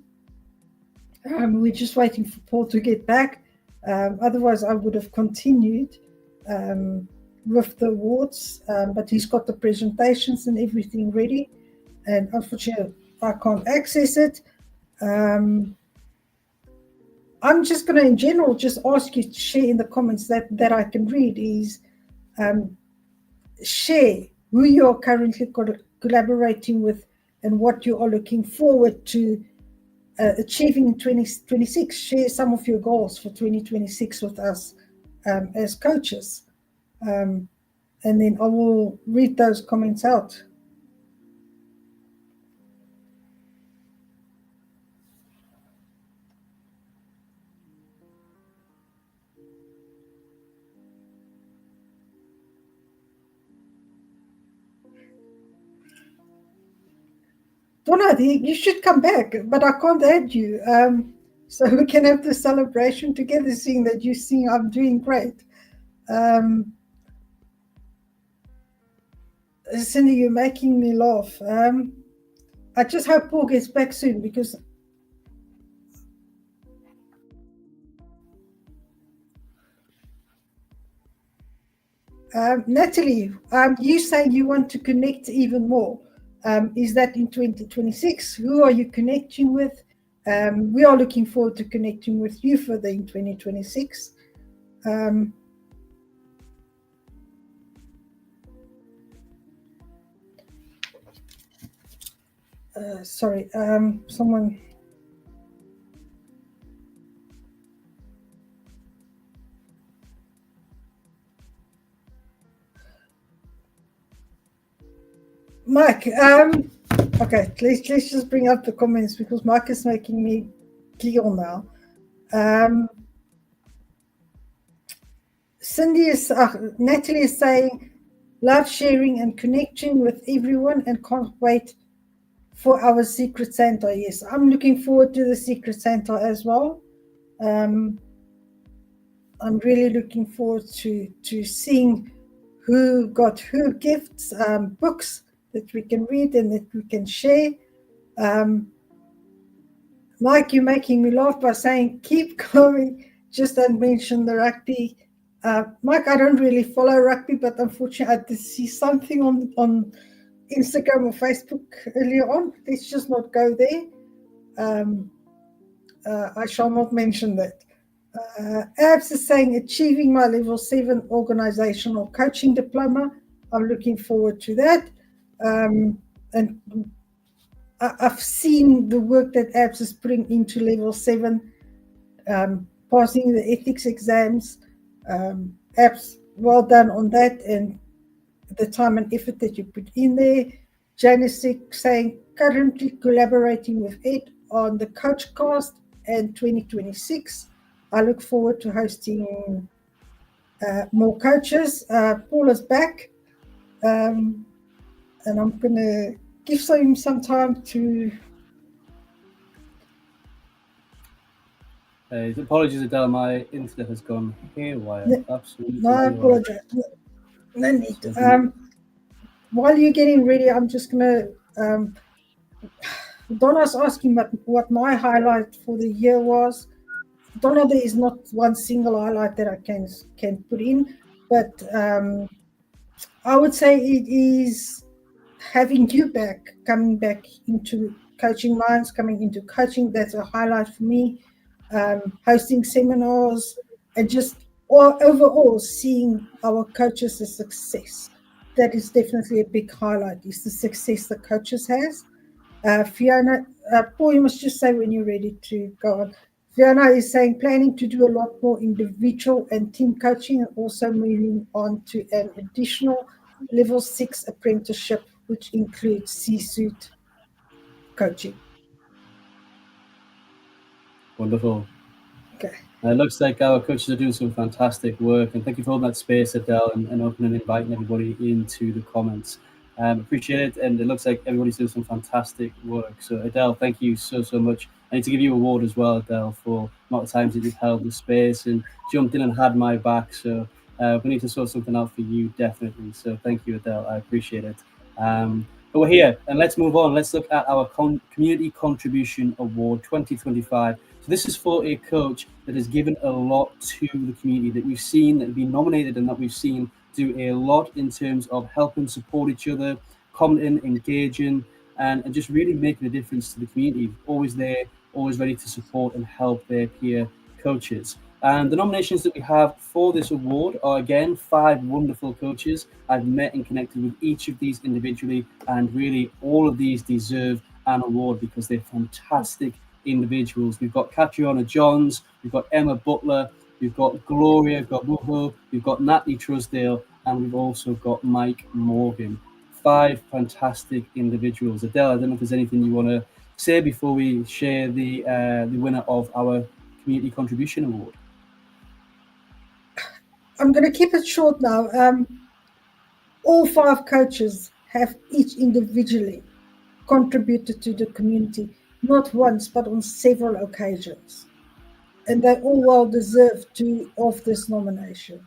Speaker 2: We're just waiting for Paul to get back. Otherwise, I would have continued with the awards, but he's got the presentations and everything ready. And unfortunately, I can't access it. I'm just going to, in general, just ask you to share in the comments that I can read is share who you're currently collaborating with and what you are looking forward to achieving in 2026. Share some of your goals for 2026 with us as coaches. And then I will read those comments out. Donna, you should come back, but I can't add you. So we can have the celebration together, seeing that you see I'm doing great. Cindy, you're making me laugh. I just hope Paul gets back soon because Natalie, you say you want to connect even more. Is that in 2026? Who are you connecting with? We are looking forward to connecting with you further in 2026. Sorry, someone. Mike, okay, let's just bring up the comments because Mike is making me giggle now. Natalie is saying, love sharing and connecting with everyone and can't wait for our Secret Santa. Yes, I'm looking forward to the Secret Santa as well. I'm really looking forward to seeing who got who gifts, books that we can read and that we can share. Mike, you're making me laugh by saying keep going. Just don't mention the rugby. Mike, I don't really follow rugby, but unfortunately, I did see something on Instagram or Facebook earlier on. Let's just not go there. I shall not mention that. Abs is saying achieving my level 7 organizational coaching diploma. I'm looking forward to that. And I've seen the work that Abs is putting into level 7, passing the ethics exams. Abs, well done on that and the time and effort that you put in there. Janice saying currently collaborating with Ed on the coach cast and 2026. I look forward to hosting more coaches. Paul is back, and I'm going to give him some time to.
Speaker 1: Apologies, Adele. My internet has gone haywire. Absolutely.
Speaker 2: No, I apologize. No need. While you're getting ready, I'm just going to. Donna's asking what my highlight for the year was. Donna, there is not one single highlight that I can put in, but I would say it is having you back, coming back into coaching minds, coming into coaching. That's a highlight for me. Hosting seminars and just overall seeing our coaches a success. That is definitely a big highlight, is the success the coaches has. Fiona, Paul, you must just say when you're ready to go on. Fiona is saying planning to do a lot more individual and team coaching and also moving on to an additional level 6 apprenticeship, which includes C-suite coaching.
Speaker 1: Wonderful.
Speaker 2: Okay.
Speaker 1: It looks like our coaches are doing some fantastic work, and thank you for holding that space, Adele, and opening and inviting everybody into the comments. Appreciate it, and it looks like everybody's doing some fantastic work. So, Adele, thank you so much. I need to give you an award as well, Adele, for the amount of times that you've held the space and jumped in and had my back. So, we need to sort something out for you, definitely. So, thank you, Adele. I appreciate it. But we're here, and let's move on. Let's look at our Community Contribution Award 2025. So this is for a coach that has given a lot to the community, that we've seen, that have been nominated, and that we've seen do a lot in terms of helping support each other, commenting, engaging, and just really making a difference to the community. Always there, always ready to support and help their peer coaches. And the nominations that we have for this award are, again, 5 wonderful coaches. I've met and connected with each of these individually, and really all of these deserve an award because they're fantastic individuals. We've got Catriona Johns, we've got Emma Butler, we've got Gloria Gabuho, we've got Natalie Trusdale, and we've also got Mike Morgan. 5 fantastic individuals. Adele, I don't know if there's anything you want to say before we share the winner of our Community Contribution Award.
Speaker 2: I'm going to keep it short now. All 5 coaches have each individually contributed to the community, not once, but on several occasions. And they all well deserved of this nomination.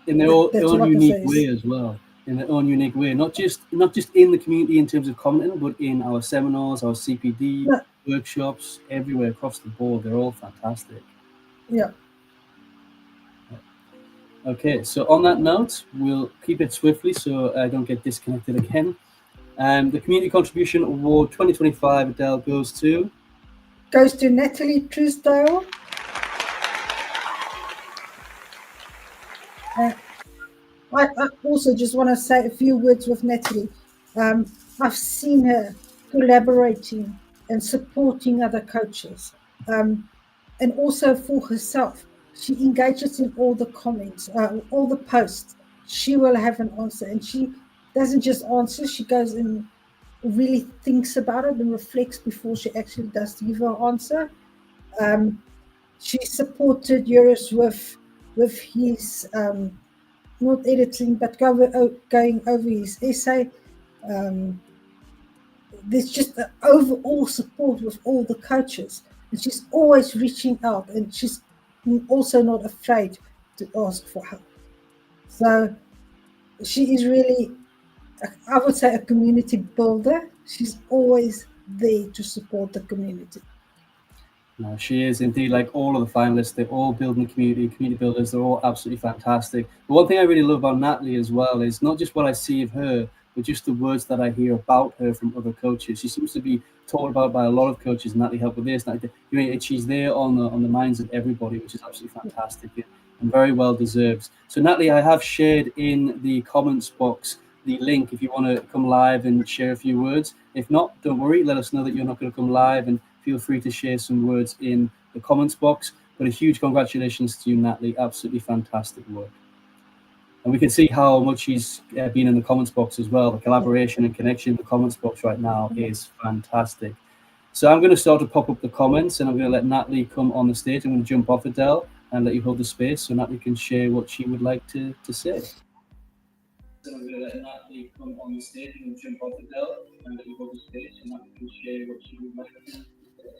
Speaker 1: In their own unique way as well. In their own unique way, not just in the community in terms of commenting, but in our seminars, our CPD workshops, everywhere across the board. They're all fantastic.
Speaker 2: Yeah.
Speaker 1: Okay, so on that note, we'll keep it swiftly so I don't get disconnected again. The Community Contribution Award 2025, Adele, goes to
Speaker 2: Natalie Trusdale. I also just want to say a few words with Natalie. I've seen her collaborating and supporting other coaches, and also for herself. She engages in all the comments, all the posts. She will have an answer, and she doesn't just answer. She goes and really thinks about it and reflects before she actually does give her answer. She supported Eurus with his not editing, but going over his essay. There's just an overall support with all the coaches. And she's always reaching out, and she's also not afraid to ask for help. So she is really, I would say, a community builder. She's always there to support the community.
Speaker 1: No, she is indeed. Like all of the finalists, they're all building the community builders. They're all absolutely fantastic. But one thing I really love about Natalie as well is not just what I see of her, but just the words that I hear about her from other coaches. She seems to be talked about by a lot of coaches. Natalie help with this. Natalie, she's there on the minds of everybody, which is absolutely fantastic and very well deserved. So Natalie, I have shared in the comments box the link if you want to come live and share a few words. If not, don't worry. Let us know that you're not going to come live, and feel free to share some words in the comments box. But a huge congratulations to you, Natalie. Absolutely fantastic work. And we can see how much she's been in the comments box as well. The collaboration and connection in the comments box right now is fantastic. So I'm going to start to pop up the comments, and I'm going to let Natalie come on the stage. I'm going to jump off Adele and let you hold the space so Natalie can share what she would like to say. So I'm going to let Natalie come on the stage and jump off Adele and let you hold the space so Natalie can share what she would like to say.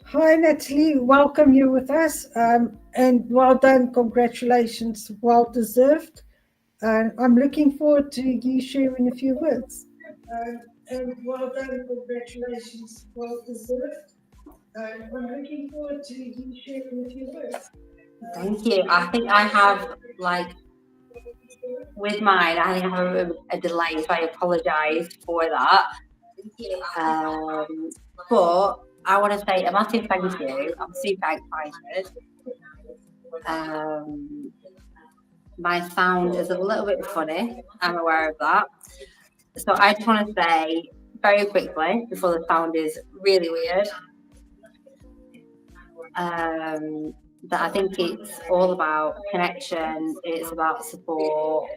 Speaker 2: Hi, Natalie. Welcome you with us. And well done. Congratulations. Well deserved. And I'm looking forward to you sharing a few words. And well done. Congratulations. Well deserved. And I'm looking forward to you sharing a few words.
Speaker 5: Thank you. I think I have, like, with mine, I have a delay, so I apologise for that. But I want to say a massive thank you. I'm super excited. My sound is a little bit funny. I'm aware of that. So I just want to say very quickly, before the sound is really weird, that I think it's all about connection, it's about support.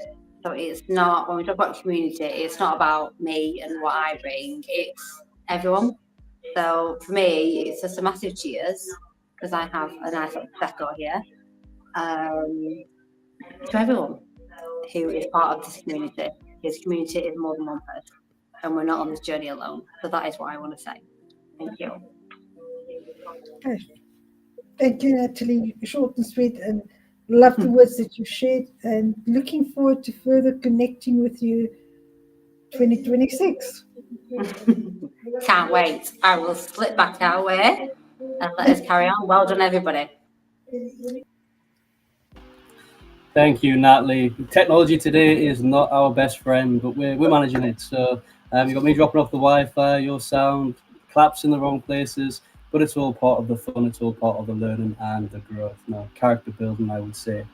Speaker 5: So it's not, when we talk about community, it's not about me and what I bring, it's everyone. So for me, it's just a massive cheers, because I have a nice little decor here, to everyone who is part of this community. This community is more than one person, and we're not on this journey alone. So that is what I want to say. Thank you.
Speaker 2: Okay. Thank you, Natalie. Short and sweet, and love the words that you shared, and looking forward to further connecting with you 2026.
Speaker 5: Can't wait. I will slip back our way and let us carry on. Well done, everybody.
Speaker 1: Thank you, Natalie. Technology today is not our best friend, but we're managing it. So you got me dropping off the Wi-Fi, your sound, claps in the wrong places, but it's all part of the fun. It's all part of the learning and the growth. No, character building, I would say.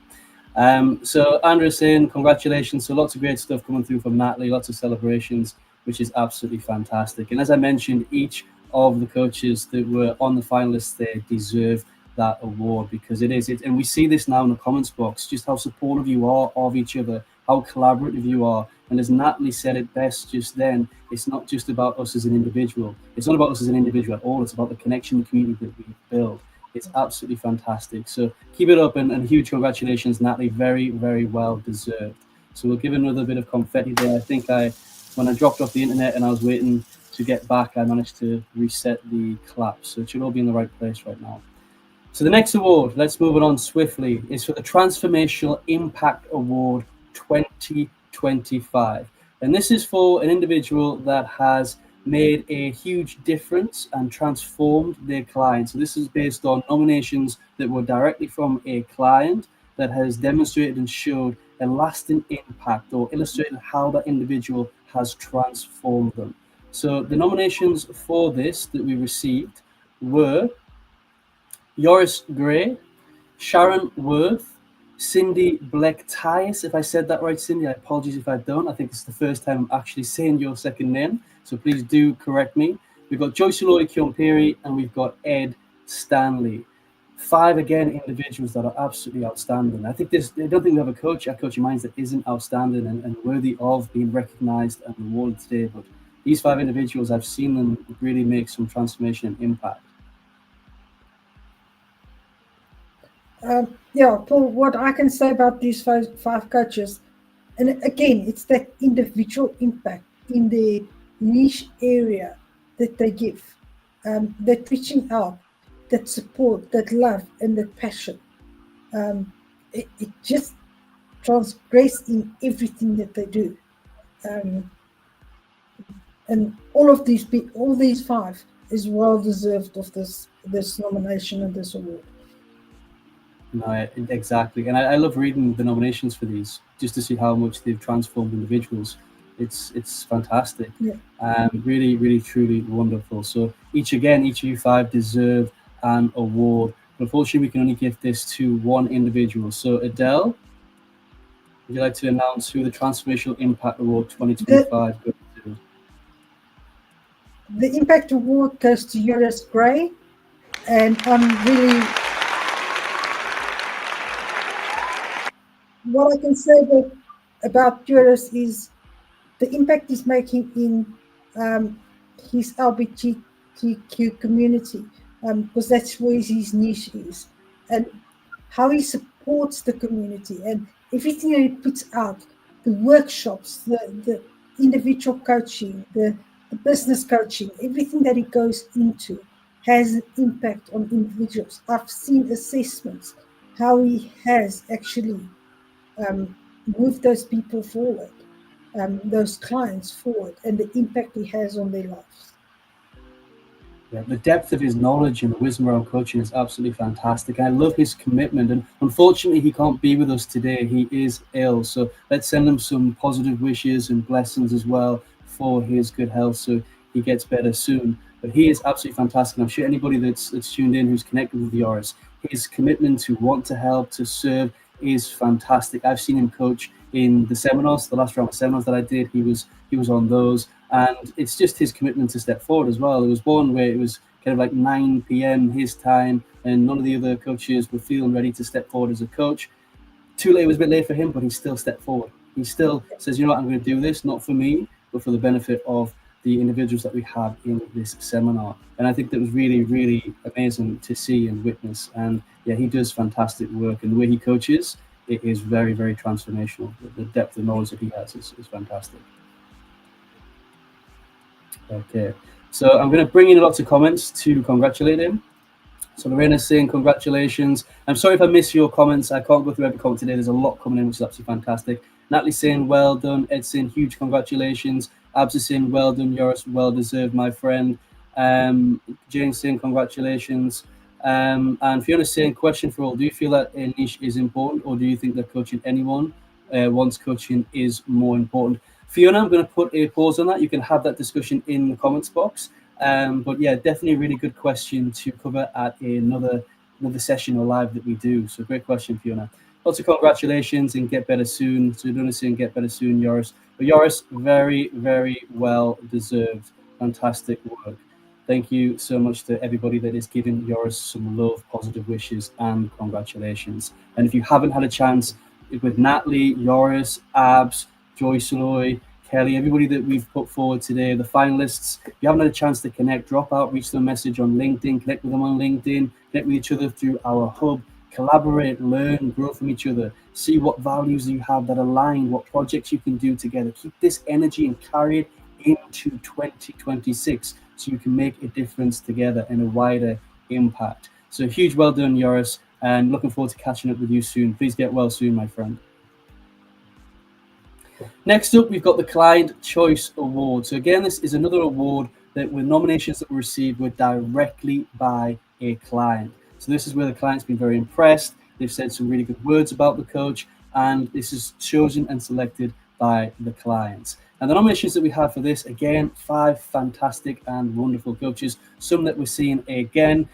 Speaker 1: So Andrew's saying congratulations. So lots of great stuff coming through from Natalie, lots of celebrations, which is absolutely fantastic. And as I mentioned, each of the coaches that were on the finalists there deserve that award, because it is it, and we see this now in the comments box, just how supportive you are of each other, how collaborative you are. And as Natalie said it best just then, it's not just about us as an individual. It's not about us as an individual at all. It's about the connection, the community that we build. It's absolutely fantastic. So keep it up, and huge congratulations, Natalie. Very, very well deserved. So we'll give another bit of confetti there. I think when I dropped off the internet and I was waiting to get back, I managed to reset the claps. So it should all be in the right place right now. So the next award, let's move it on swiftly, is for the Transformational Impact Award 2025. And this is for an individual that has made a huge difference and transformed their client. So this is based on nominations that were directly from a client that has demonstrated and showed a lasting impact, or illustrated how that individual has transformed them. So the nominations for this that we received were Yoris Gray, Sharon Worth, Cindy Bleck-Tyus. If I said that right, Cindy, I apologize if I don't. I think it's the first time I'm actually saying your second name, so please do correct me. We've got Joyce Lloyd Kyompiri, and we've got Ed Stanley. 5, again, individuals that are absolutely outstanding. I don't think we have a coach at Coaching Minds that isn't outstanding and worthy of being recognized and rewarded today. But these 5 individuals, I've seen them really make some transformation and impact.
Speaker 2: Paul, what I can say about these five coaches, and again, it's that individual impact in the niche area that they give, that reaching out, that support, that love, and that passion. It just transgress in everything that they do. And all these five is well deserved of this nomination and this award.
Speaker 1: No, exactly. And I love reading the nominations for these just to see how much they've transformed individuals. It's fantastic.
Speaker 2: Yeah.
Speaker 1: Really, really, truly wonderful. So each of you five deserve an award. But unfortunately, we can only give this to one individual. So Adele, would you like to announce who the Transformational Impact Award 2025 goes to?
Speaker 2: The Impact Award goes to Eurus Gray, and I'm really, what I can say about Eurus is the impact he's making in his LGBTQ community, because that's where his niche is, and how he supports the community and everything that he puts out, the workshops, the individual coaching, the business coaching, everything that he goes into has an impact on individuals. I've seen assessments, how he has actually move those people forward, those clients forward, and the impact he has on their lives.
Speaker 1: Yeah, the depth of his knowledge and the wisdom around coaching is absolutely fantastic. I love his commitment, and unfortunately, he can't be with us today. He is ill, so let's send him some positive wishes and blessings as well for his good health, so he gets better soon. But he is absolutely fantastic. I'm sure anybody that's tuned in who's connected with Yoris, his commitment to want to help, to serve, is fantastic. I've seen him coach in the seminars, the last round of seminars that I did. He was on those, and it's just his commitment to step forward as well. It was one where it was kind of like 9 p.m. his time, and none of the other coaches were feeling ready to step forward as a coach. Too late, it was a bit late for him, but he still stepped forward. He still says, you know what, I'm going to do this, not for me, but for the benefit of the individuals that we have in this seminar. And I think that was really, really amazing to see and witness. And yeah, he does fantastic work, and the way he coaches, it is very, very transformational. The depth of knowledge that he has is fantastic. Okay, so I'm going to bring in lots of comments to congratulate him. So Lorena's saying congratulations. I'm sorry if I miss your comments. I can't go through every comment today. There's a lot coming in, which is absolutely fantastic. Natalie's saying well done. Ed's saying huge congratulations. Abs is saying well done, Yoris. Well deserved, my friend. Jane's saying congratulations. And Fiona's saying, question for all. Do you feel that a niche is important, or do you think that coaching anyone once coaching is more important? Fiona, I'm going to put a pause on that. You can have that discussion in the comments box. But yeah, definitely a really good question to cover at another session or live that we do. So great question, Fiona. Lots of congratulations and get better soon. So don't say get better soon, Yoris. But Yoris, very, very well deserved. Fantastic work. Thank you so much to everybody that is giving Yoris some love, positive wishes, and congratulations. And if you haven't had a chance with Natalie, Yoris, Abs, Joyce Loy, Kelly, everybody that we've put forward today, the finalists, if you haven't had a chance to connect, drop out, reach them a message on LinkedIn, connect with them on LinkedIn, connect with each other through our hub, collaborate, learn, grow from each other, see what values you have that align, what projects you can do together. Keep this energy and carry it into 2026 so you can make a difference together and a wider impact. So huge well done, Yoris, and looking forward to catching up with you soon. Please get well soon, my friend. Next up, we've got the Client Choice Award. So again, this is another award that with nominations that were received were directly by a client. So this is where the client's been very impressed. They've said some really good words about the coach, and this is chosen and selected by the clients. And the nominations that we have for this, again, 5 fantastic and wonderful coaches, some that we're seeing again.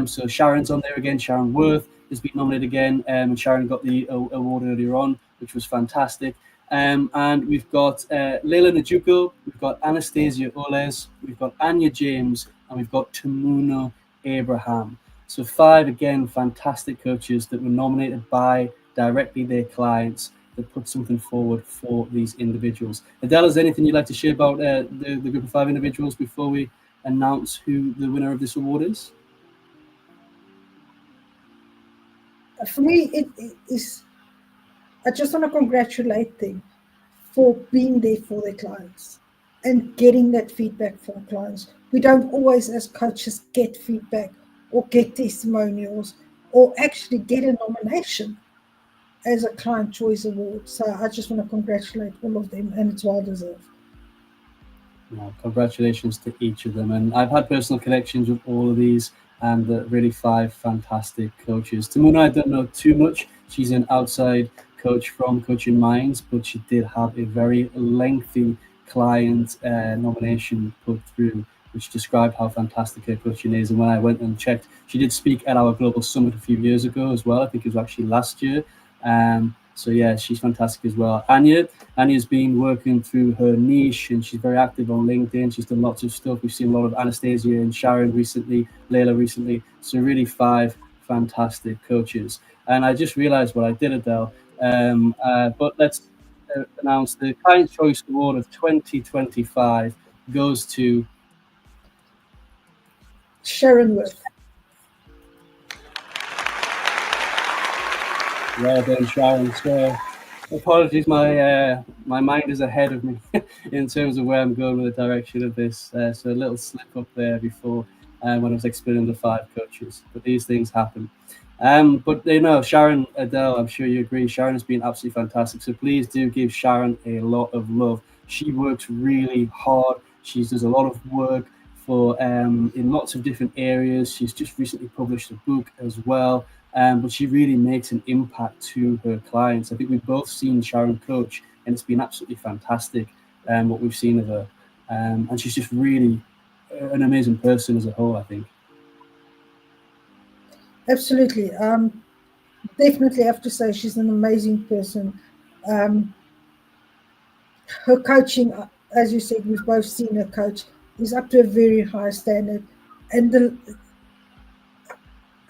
Speaker 1: So Sharon's on there again. Sharon Worth has been nominated again, and Sharon got the award earlier on, which was fantastic. And we've got Leila Najuko, we've got Anastasia Oles, we've got Anya James, and we've got Tamuno Abraham. So 5, again, fantastic coaches that were nominated by directly their clients that put something forward for these individuals. Adele, is there anything you'd like to share about the group of 5 individuals before we announce who the winner of this award is?
Speaker 2: For me, it is, I just want to congratulate them for being there for their clients and getting that feedback from clients. We don't always, as coaches, get feedback or get testimonials or actually get a nomination as a Client Choice Award. So I just want to congratulate all of them, and it's well deserved.
Speaker 1: Well, congratulations to each of them. And I've had personal connections with all of these, and really 5 fantastic coaches. Tamuna, I don't know too much. She's an outside coach from Coaching Minds, but she did have a very lengthy client nomination put through, which described how fantastic her coaching is. And when I went and checked, she did speak at our global summit a few years ago as well. I think it was actually last year. So yeah, she's fantastic as well. Anya's been working through her niche, and she's very active on LinkedIn. She's done lots of stuff. We've seen a lot of Anastasia and Sharon recently, Layla recently. So really 5 fantastic coaches. And I just realized what I did, Adele. But let's announce the Client Choice Award of 2025 goes to
Speaker 2: Sharon Worth.
Speaker 1: Well done, Sharon. So, apologies, my mind is ahead of me in terms of where I'm going with the direction of this. So a little slip up there before when I was explaining the 5 coaches. But these things happen. But Sharon, Adele, I'm sure you agree. Sharon has been absolutely fantastic. So please do give Sharon a lot of love. She works really hard. She does a lot of work for in lots of different areas. She's just recently published a book as well. But she really makes an impact to her clients. I think we've both seen Sharon coach, and it's been absolutely fantastic what we've seen of her. And she's just really an amazing person as a whole, I think.
Speaker 2: Absolutely. Definitely have to say she's an amazing person. Her coaching, as you said, we've both seen her coach, is up to a very high standard. And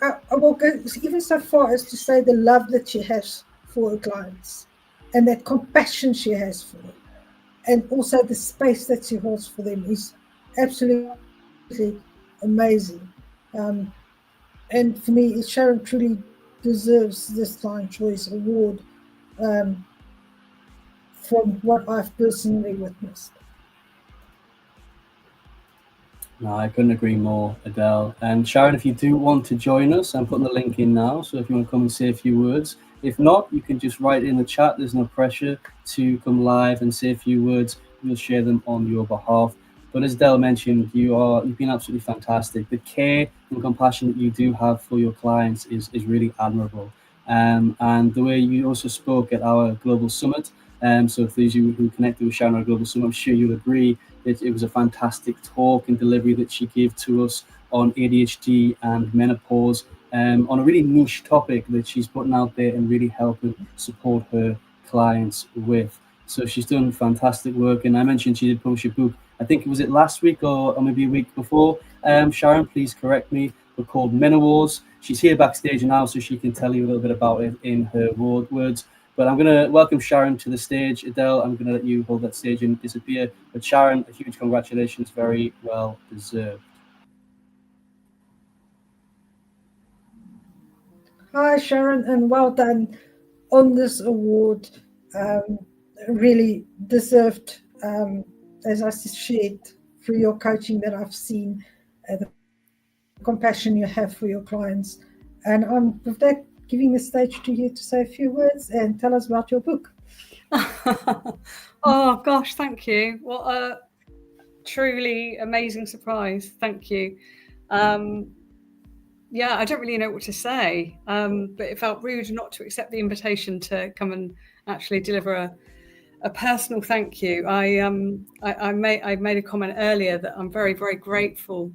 Speaker 2: I will go even so far as to say the love that she has for her clients and that compassion she has for them, and also the space that she holds for them is absolutely amazing. And for me, Sharon truly deserves this Client Choice Award from what I've personally witnessed.
Speaker 1: No, I couldn't agree more, Adele. And Sharon, if you do want to join us, I'm putting the link in now. So if you want to come and say a few words, if not, you can just write in the chat. There's no pressure to come live and say a few words. We'll share them on your behalf. But as Adele mentioned, you've been absolutely fantastic. The care and compassion that you do have for your clients is really admirable. And the way you also spoke at our global summit. So for those of you who connected with Sharon at our global summit, I'm sure you'll agree it was a fantastic talk and delivery that she gave to us on ADHD and menopause, on a really niche topic that she's putting out there and really helping support her clients with. So she's done fantastic work. And I mentioned she did publish a book, I think was it last week or maybe a week before. Sharon, please correct me, but called Menopause. She's here backstage now, so she can tell you a little bit about it in her words. But I'm going to welcome Sharon to the stage. Adele, I'm going to let you hold that stage and disappear. But Sharon, a huge congratulations. Very well deserved.
Speaker 2: Hi, Sharon, and well done on this award. Really deserved, as I shared, through your coaching that I've seen, the compassion you have for your clients. And I'm with that giving the stage to you to say a few words and tell us about your book.
Speaker 6: Oh gosh, thank you. What a truly amazing surprise. Thank you. Yeah, I don't really know what to say, but it felt rude not to accept the invitation to come and actually deliver a personal thank you. I made a comment earlier that I'm very, very grateful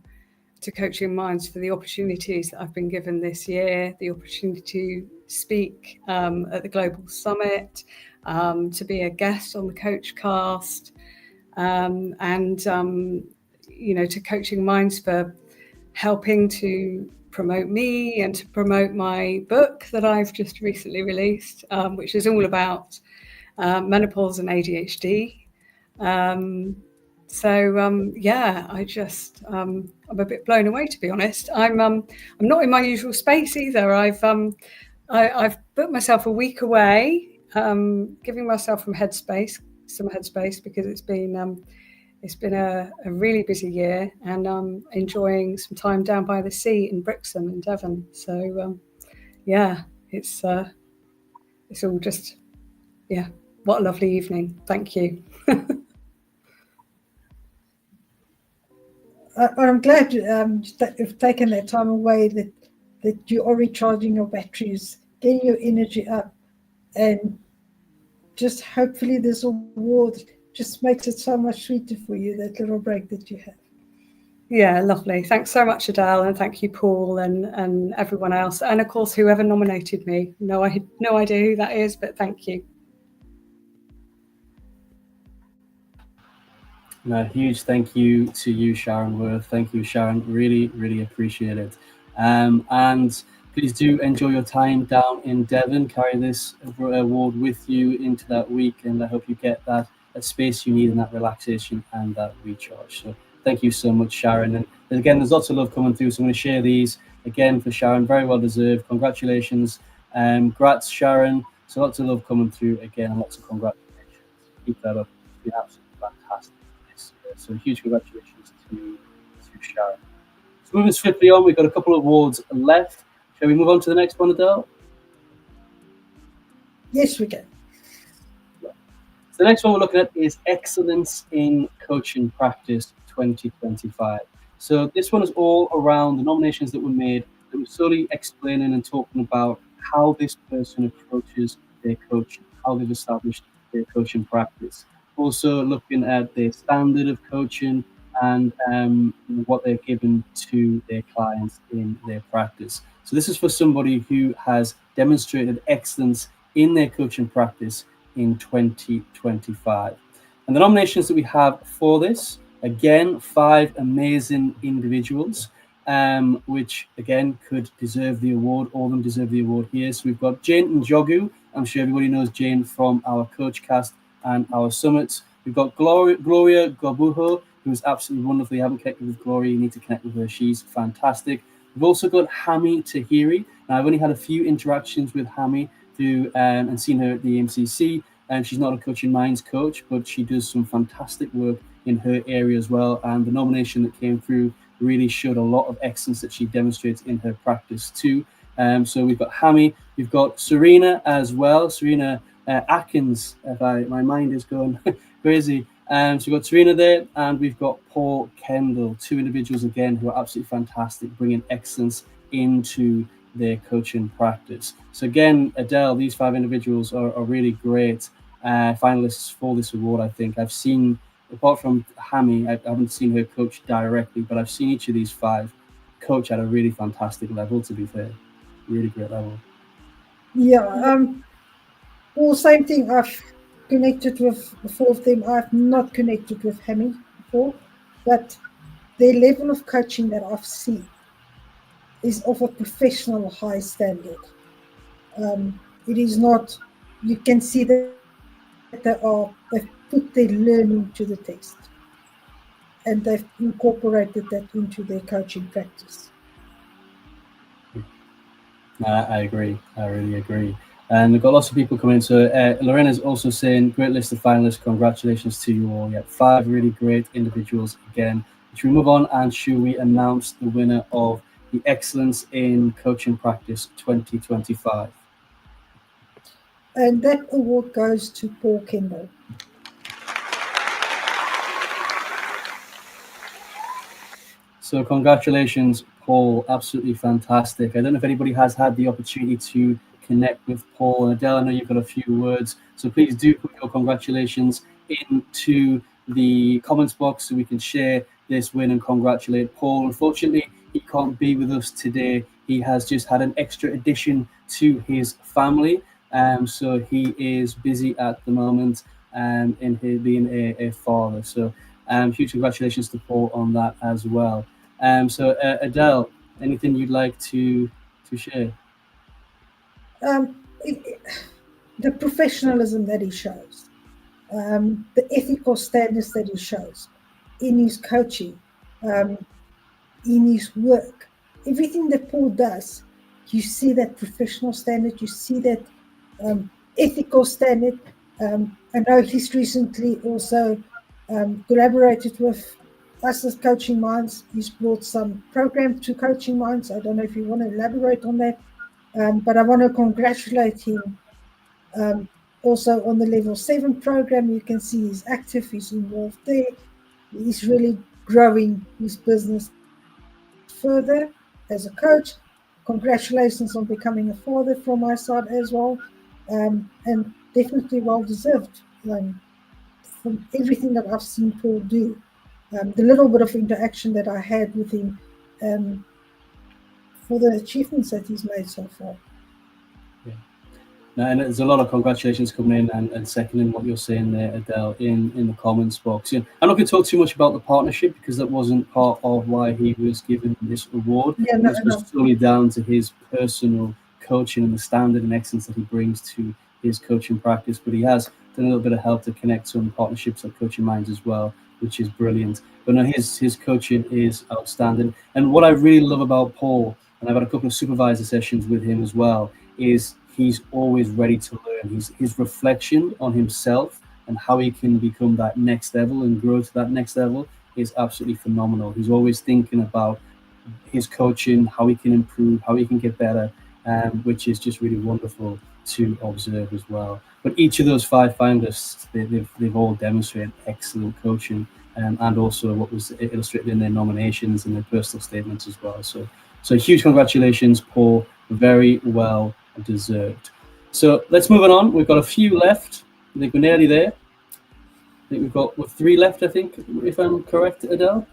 Speaker 6: to Coaching Minds for the opportunities that I've been given this year, the opportunity to speak at the Global Summit, to be a guest on the Coachcast, and to Coaching Minds for helping to promote me and to promote my book that I've just recently released, which is all about menopause and ADHD. I just I'm a bit blown away, to be honest. I'm not in my usual space either. I've booked myself a week away, giving myself some headspace because it's been It's been a really busy year, and I'm enjoying some time down by the sea in Brixham in Devon. So yeah, it's all just, yeah, what a lovely evening. Thank you.
Speaker 2: I'm glad that you've taken that time away, that you are recharging your batteries, getting your energy up, and just hopefully this award just makes it so much sweeter for you, that little break that you have.
Speaker 6: Yeah, lovely. Thanks so much, Adele, and thank you, Paul, and everyone else, and of course whoever nominated me. No idea who that is, but thank you.
Speaker 1: A huge thank you to you, Sharon Worth. Thank you, Sharon. Really, really appreciate it. And please do enjoy your time down in Devon. Carry this award with you into that week, and I hope you get that space you need and that relaxation and that recharge. So thank you so much, Sharon. And again, there's lots of love coming through, so I'm going to share these again for Sharon. Very well deserved. Congratulations. Congrats, Sharon. So lots of love coming through again, and lots of congratulations. Keep that up. It's been absolutely fantastic. So huge congratulations to Sharon. So moving swiftly on, we've got a couple of awards left. Shall we move on to the next one, Adele?
Speaker 2: Yes, we can.
Speaker 1: So the next one we're looking at is Excellence in Coaching Practice 2025. So this one is all around the nominations that were made, that were solely explaining and talking about how this person approaches their coaching, how they've established their coaching practice. Also looking at their standard of coaching and what they're given to their clients in their practice. So this is for somebody who has demonstrated excellence in their coaching practice in 2025. And the nominations that we have for this, again, 5 amazing individuals, which again could deserve the award. All of them deserve the award here. So we've got Jane Njogu. I'm sure everybody knows Jane from our Coach Cast and our summits. We've got Gloria Gobuho, who's absolutely wonderful. You haven't connected with Gloria, you need to connect with her. She's fantastic. We've also got Hami Tahiri. Now, I've only had a few interactions with Hami through and seen her at the MCC. And she's not a Coaching Minds coach, but she does some fantastic work in her area as well. And the nomination that came through really showed a lot of excellence that she demonstrates in her practice too. So we've got Hami, we've got Serena as well. Serena Atkins, my mind is going crazy. So we've got Serena there, and we've got Paul Kendall, 2 individuals again who are absolutely fantastic, bringing excellence into their coaching practice. So again, Adele, these 5 individuals are really great finalists for this award. I think I've seen, apart from Hami, I haven't seen her coach directly, but I've seen each of these 5 coach at a really fantastic level, to be fair. Really great level.
Speaker 2: Yeah, well, same thing. I've connected with 4 of them. I've not connected with Hami before, but their level of coaching that I've seen is of a professional high standard. It is not, you can see that they've put their learning to the test, and they've incorporated that into their coaching practice.
Speaker 1: I agree. I really agree. And we've got lots of people coming. So Lorena's also saying, great list of finalists. Congratulations to you all. Yeah, 5 really great individuals again. Should we move on and should we announce the winner of the Excellence in Coaching Practice 2025?
Speaker 2: And that award goes to Paul Kendall.
Speaker 1: So congratulations, Paul. Absolutely fantastic. I don't know if anybody has had the opportunity to connect with Paul. And Adele, I know you've got a few words. So please do put your congratulations into the comments box so we can share this win and congratulate Paul. Unfortunately, he can't be with us today. He has just had an extra addition to his family. So he is busy at the moment in his being a father. So huge congratulations to Paul on that as well. So Adele, anything you'd like to share?
Speaker 2: The professionalism that he shows, the ethical standards that he shows in his coaching, in his work, everything that Paul does, you see that professional standard, you see that ethical standard. I know he's recently also collaborated with us as Coaching Minds. He's brought some programs to Coaching Minds. I don't know if you want to elaborate on that, but I want to congratulate him. Also on the Level 7 program, you can see he's active, he's involved there. He's really growing his business further as a coach. Congratulations on becoming a father from my side as well. And definitely well deserved from everything that I've seen Paul do. The little bit of interaction that I had with him for the achievements that he's made so far.
Speaker 1: And there's a lot of congratulations coming in and seconding what you're saying there, Adele, in the comments box. I'm not going to talk too much about the partnership because that wasn't part of why he was given this award. This was solely down to his personal coaching and the standard and excellence that he brings to his coaching practice. But he has done a little bit of help to connect some partnerships at Coaching Minds as well, which is brilliant. But no, his coaching is outstanding. And what I really love about Paul, and I've had a couple of supervisor sessions with him as well, is he's always ready to learn. His reflection on himself and how he can become that next level and grow to that next level is absolutely phenomenal. He's always thinking about his coaching, how he can improve, how he can get better, which is just really wonderful to observe as well. But each of those 5 finalists, they've all demonstrated excellent coaching, and also what was illustrated in their nominations and their personal statements as well. So huge congratulations, Paul. Very well deserved. So let's move on. We've got a few left. I think we're nearly there. I think we've got 3 left, I think, if I'm correct, Adele.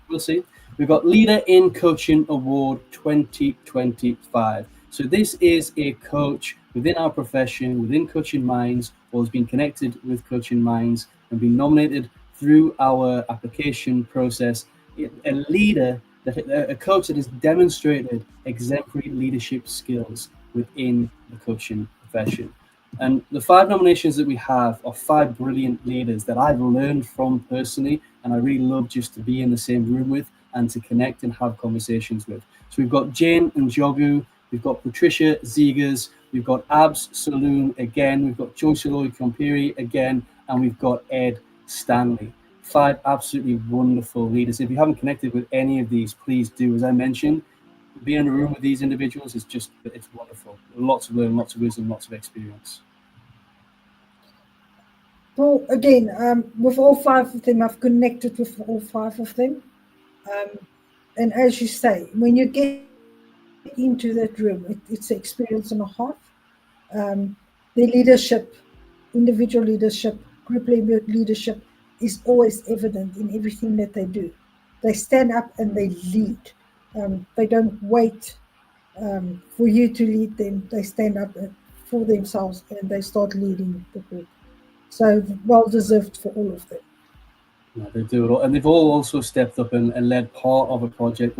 Speaker 1: We'll see. We've got Leader in Coaching Award 2025. So this is a coach within our profession, within Coaching Minds, or has been connected with Coaching Minds and been nominated through our application process. A leader, a coach that has demonstrated exemplary leadership skills within the coaching profession. And the 5 nominations that we have are 5 brilliant leaders that I've learned from personally, and I really love just to be in the same room with and to connect and have conversations with. So we've got Jane Njogu, we've got Patricia Zegers, we've got Abs Saloon again, we've got Joyce Eloy Kompiri again, and we've got Ed Stanley. 5 absolutely wonderful leaders. If you haven't connected with any of these, please do. As I mentioned, being in a room with these individuals is just, it's wonderful. Lots of learning, lots of wisdom, lots of experience.
Speaker 2: Well, again, with all 5 of them, I've connected with all 5 of them. And as you say, when you get into that room, it's an experience and a half. Their leadership, individual leadership, group leadership is always evident in everything that they do. They stand up and they lead. They don't wait for you to lead them. They stand up for themselves and they start leading the group. So well deserved for all of them.
Speaker 1: Yeah, they do it all, and they've all also stepped up and led part of a project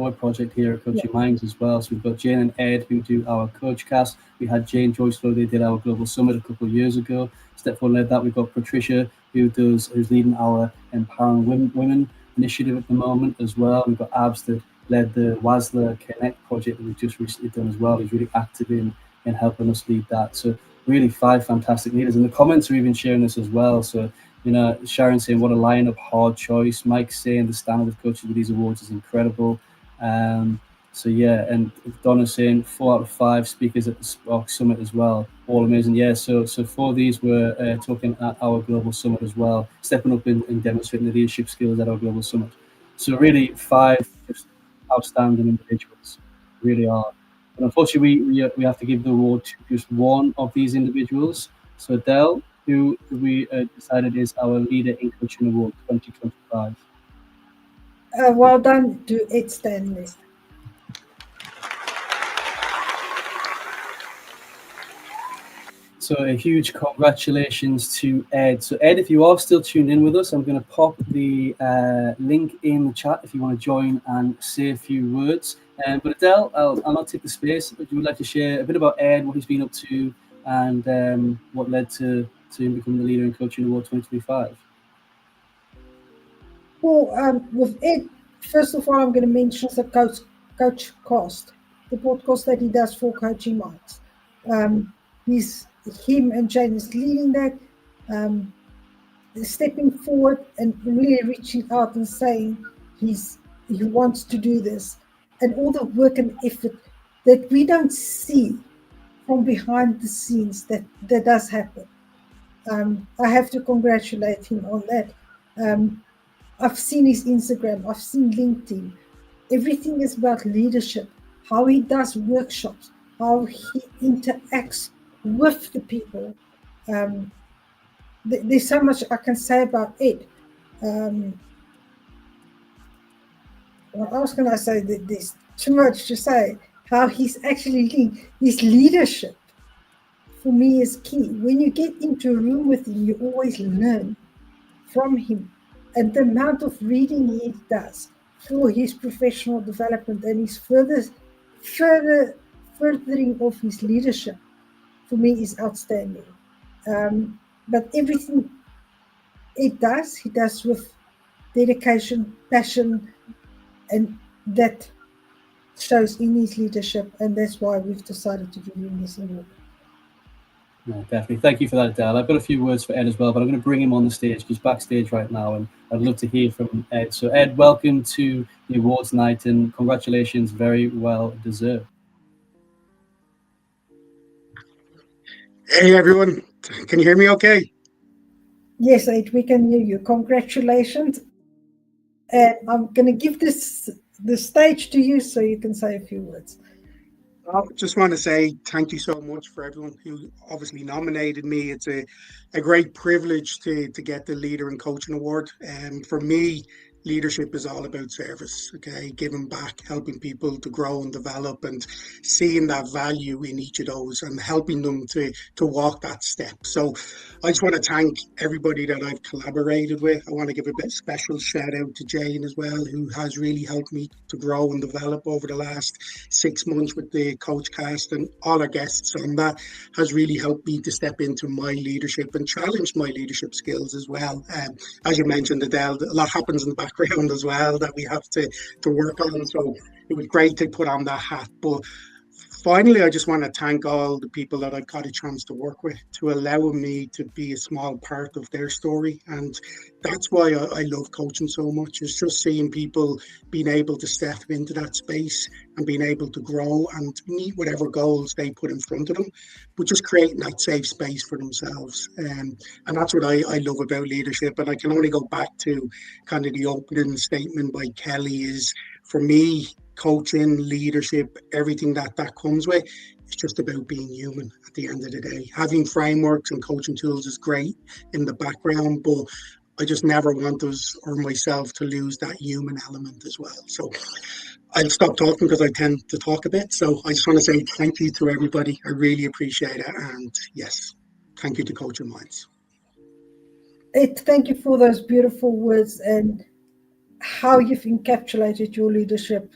Speaker 1: here at Coaching Minds as well. So we've got Jane and Ed who do our coach cast. We had Jane Joyce, they did our global summit a couple of years ago. Step forward led that. We've got Patricia who's leading our empowering women initiative at the moment as well. We've got Abs that led the WASLA Connect project that we've just recently done as well. He's really active in helping us lead that. So really 5 fantastic leaders, and the comments are even sharing this as well. So Sharon saying what a lineup, hard choice. Mike saying the standard of coaches with these awards is incredible. So yeah, and Donna saying 4 out of 5 speakers at the Spark Summit as well, all amazing. Yeah, so 4 of these were talking at our global summit as well, stepping up and demonstrating the leadership skills at our global summit. So really 5 just outstanding individuals, really are. But unfortunately, we have to give the award to just one of these individuals. So Adele, who we decided is our Leader in Coaching Award 2025.
Speaker 2: Well done to Ed Stanley.
Speaker 1: So a huge congratulations to Ed. So Ed, if you are still tuned in with us, I'm going to pop the link in the chat if you want to join and say a few words. But Adele, I'll not take the space. But you would like to share a bit about Ed, what he's been up to, and what led to him becoming the Leader in Coaching Award 2025.
Speaker 2: Well, with Ed, first of all, I'm going to mention the Coach Cast, the podcast that he does for Coaching Minds. Him and Jane is leading that. stepping forward and really reaching out and saying he wants to do this, and all the work and effort that we don't see from behind the scenes that does happen. I have to congratulate him on that. I've seen his Instagram, I've seen LinkedIn. Everything is about leadership, how he does workshops, how he interacts with the people. Um, there's so much I can say about it. What else can I say? There's too much to say. How he's actually his leadership for me is key. When you get into a room with him, you always learn from him, and the amount of reading he does for his professional development and his furthering of his leadership for me is outstanding. But everything he does with dedication, passion, and that shows in his leadership, and that's why we've decided to give him this award.
Speaker 1: No, definitely. Thank you for that, Adele. I've got a few words for Ed as well, but I'm going to bring him on the stage. He's backstage right now, and I'd love to hear from Ed. So, Ed, welcome to the awards night, and congratulations, very well deserved.
Speaker 7: Hey, everyone. Can you hear me okay?
Speaker 2: Yes, Ed, we can hear you. Congratulations. And I'm going to give the stage to you so you can say a few words.
Speaker 7: I just want to say thank you so much for everyone who obviously nominated me. It's a great privilege to get the Leader in Coaching Award. And for me, leadership is all about service, okay? Giving back, helping people to grow and develop, and seeing that value in each of those and helping them to walk that step. So I just want to thank everybody that I've collaborated with. I want to give a bit special shout out to Jane as well, who has really helped me to grow and develop over the last 6 months with the Coach Cast, and all our guests on that has really helped me to step into my leadership and challenge my leadership skills as well. As you mentioned, Adele, a lot happens in the background as well that we have to work on. So it was great to put on that hat. But finally, I just want to thank all the people that I got a chance to work with to allow me to be a small part of their story. And that's why I love coaching so much. It's just seeing people being able to step into that space and being able to grow and meet whatever goals they put in front of them, but just creating that safe space for themselves. And that's what I love about leadership. And I can only go back to kind of the opening statement by Kelly is, for me, coaching, leadership, everything that comes with, it's just about being human at the end of the day. Having frameworks and coaching tools is great in the background, but I just never want us or myself to lose that human element as well. So I'll stop talking because I tend to talk a bit. So I just want to say thank you to everybody. I really appreciate it. And yes, thank you to Coaching Minds.
Speaker 2: Thank you for those beautiful words, and how you've encapsulated your leadership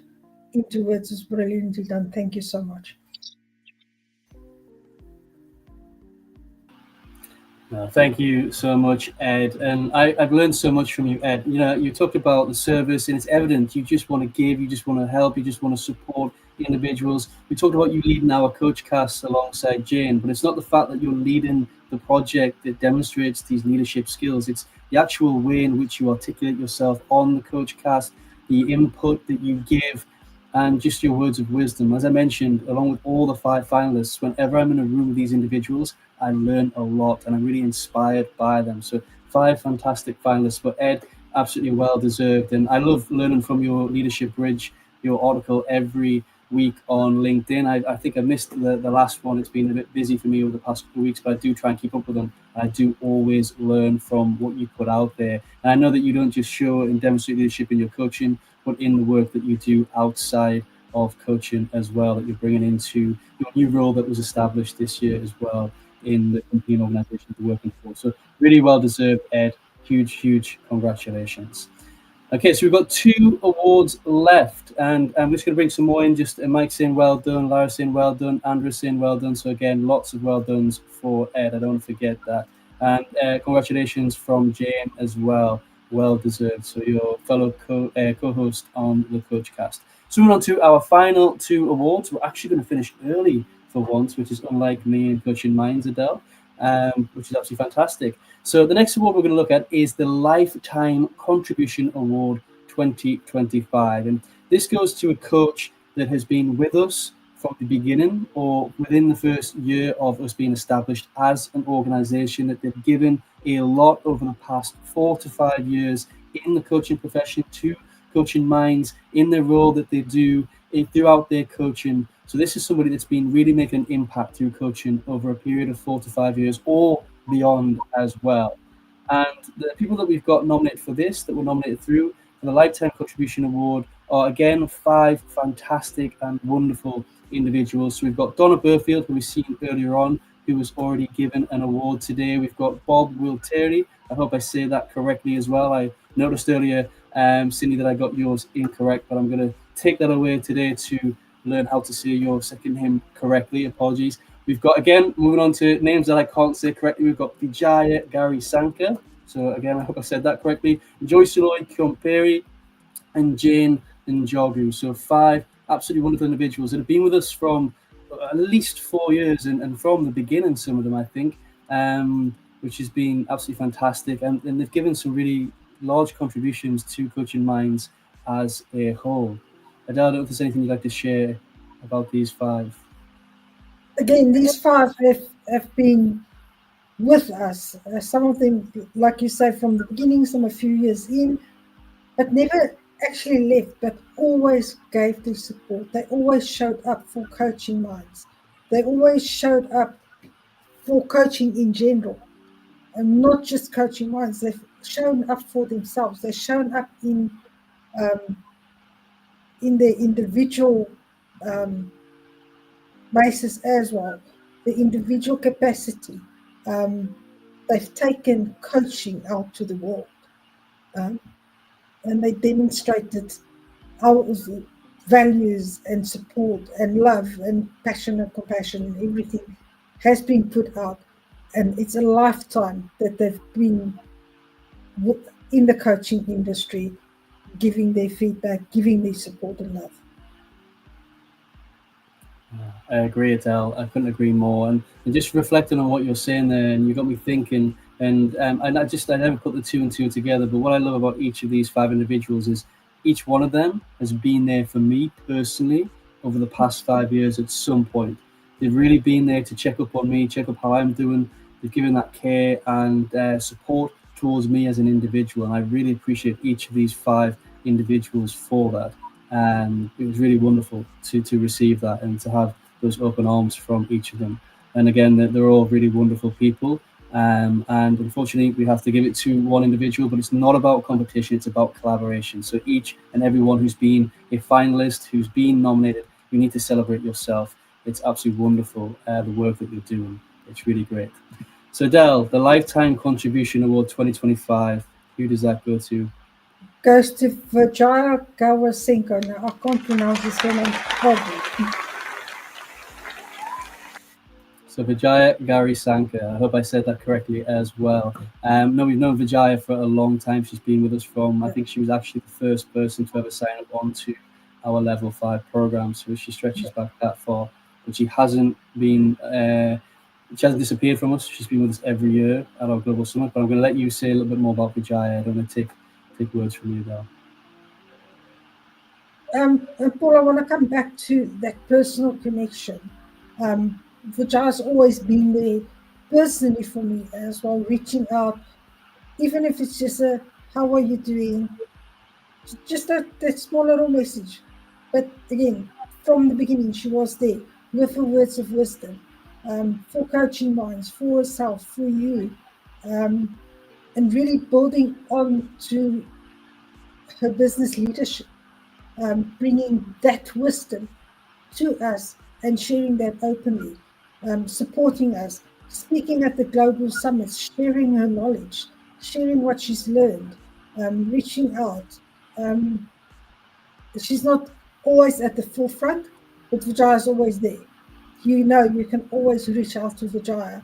Speaker 2: into words is brilliantly done. Thank you so much.
Speaker 1: Thank you so much, Ed. And I've learned so much from you, Ed. You know, you talked about the service, and it's evident you just want to give, you just want to help, you just want to support individuals. We talked about you leading our Coach Cast alongside Jane, but it's not the fact that you're leading the project that demonstrates these leadership skills. It's the actual way in which you articulate yourself on the Coach Cast, the input that you give, and just your words of wisdom. As I mentioned, along with all the 5 finalists, whenever I'm in a room with these individuals, I learn a lot and I'm really inspired by them. So 5 fantastic finalists, but Ed, absolutely well deserved. And I love learning from your Leadership Bridge, your article every week on LinkedIn. I think I missed the last one. It's been a bit busy for me over the past couple of weeks, but I do try and keep up with them. I do always learn from what you put out there. And I know that you don't just show and demonstrate leadership in your coaching, but in the work that you do outside of coaching as well, that you're bringing into your new role that was established this year as well in the company and organization you're working for. So really well deserved, Ed. Huge congratulations. Okay, so we've got 2 awards left, and I'm just going to bring some more in. Just Mike saying well done, Lara saying well done, Andrew saying well done. So again, lots of well dones for Ed. I don't want to forget that. And congratulations from Jane as well. Well deserved. So your fellow co-host on the Coach Cast. So moving on to our final 2 awards. We're actually going to finish early for once, which is unlike me and Coaching Minds, Adele. which is absolutely fantastic. So the next award we're going to look at is the Lifetime Contribution Award 2025. And this goes to a coach that has been with us from the beginning or within the first year of us being established as an organization, that they've given a lot over the past 4 to 5 years in the coaching profession to coaching minds in the role that they do throughout their coaching. So this is somebody that's been really making an impact through coaching over a period of 4 to 5 years or beyond as well. And the people that we've got nominated for this, that were nominated through for the Lifetime Contribution Award, are again 5 fantastic and wonderful individuals. So we've got Donna Burfield, who we've seen earlier on, who was already given an award today. We've got Bob Wilteri. I hope I say that correctly as well. I noticed earlier, Cindy, that I got yours incorrect, but I'm going to take that away today to learn how to say your second name correctly. Apologies. We've got, again, moving on to names that I can't say correctly, we've got Vijaya Gary Sanka. So again, I hope I said that correctly. Joyce Lloyd Kyomperi and Jane Njogu. So 5 absolutely wonderful individuals that have been with us from at least 4 years and from the beginning, some of them, I think, which has been absolutely fantastic. And they've given some really large contributions to Coaching Minds as a whole. Adele, I don't know if there's anything you'd like to share about these 5.
Speaker 2: Again, these 5 have been with us. Some of them, like you say, from the beginning, some a few years in, but never actually left, but always gave their support. They always showed up for Coaching Minds. They always showed up for coaching in general, and not just Coaching Minds. They've shown up for themselves. They've shown up in the individual basis as well, the individual capacity. They've taken coaching out to the world, and they demonstrated our values and support and love and passion and compassion and everything has been put out. And it's a lifetime that they've been in the coaching industry, giving their feedback, giving their support and love.
Speaker 1: I agree, Adele. I couldn't agree more. And just reflecting on what you're saying there, and you got me thinking. And I never put the 2 and 2 together. But what I love about each of these 5 individuals is each one of them has been there for me personally over the past 5 years at some point. They've really been there to check up on me, check up how I'm doing. They've given that care and support towards me as an individual. And I really appreciate each of these 5 individuals for that. And it was really wonderful to receive that and to have those open arms from each of them. And again, they're all really wonderful people. And unfortunately, we have to give it to one individual, but it's not about competition, it's about collaboration. So each and everyone who's been a finalist, who's been nominated, you need to celebrate yourself. It's absolutely wonderful, the work that you're doing. It's really great. So Del, the Lifetime Contribution Award 2025, who does that go to?
Speaker 2: Goes to Vijaya Gawasenko. Now, I can't pronounce his name probably.
Speaker 1: So Vijaya Gary Sanka, I hope I said that correctly as well. No, we've known Vijaya for a long time. She's been with us from, I think she was actually the first person to ever sign up onto our level 5 program. So she stretches back that far, but she hasn't been, she hasn't disappeared from us. She's been with us every year at our Global Summit, but I'm going to let you say a little bit more about Vijaya. I don't want to take words from you though.
Speaker 2: And Paul, I want to come back to that personal connection. Vijaya's always been there personally for me as well, reaching out, even if it's just a how are you doing, just that small little message. But again, from the beginning, she was there with her words of wisdom, for Coaching Minds, for herself, for you, and really building on to her business leadership, bringing that wisdom to us and sharing that openly, supporting us, speaking at the global summits, sharing her knowledge, sharing what she's learned, reaching out. She's not always at the forefront, but Vijaya is always there. You know, you can always reach out to Vijaya,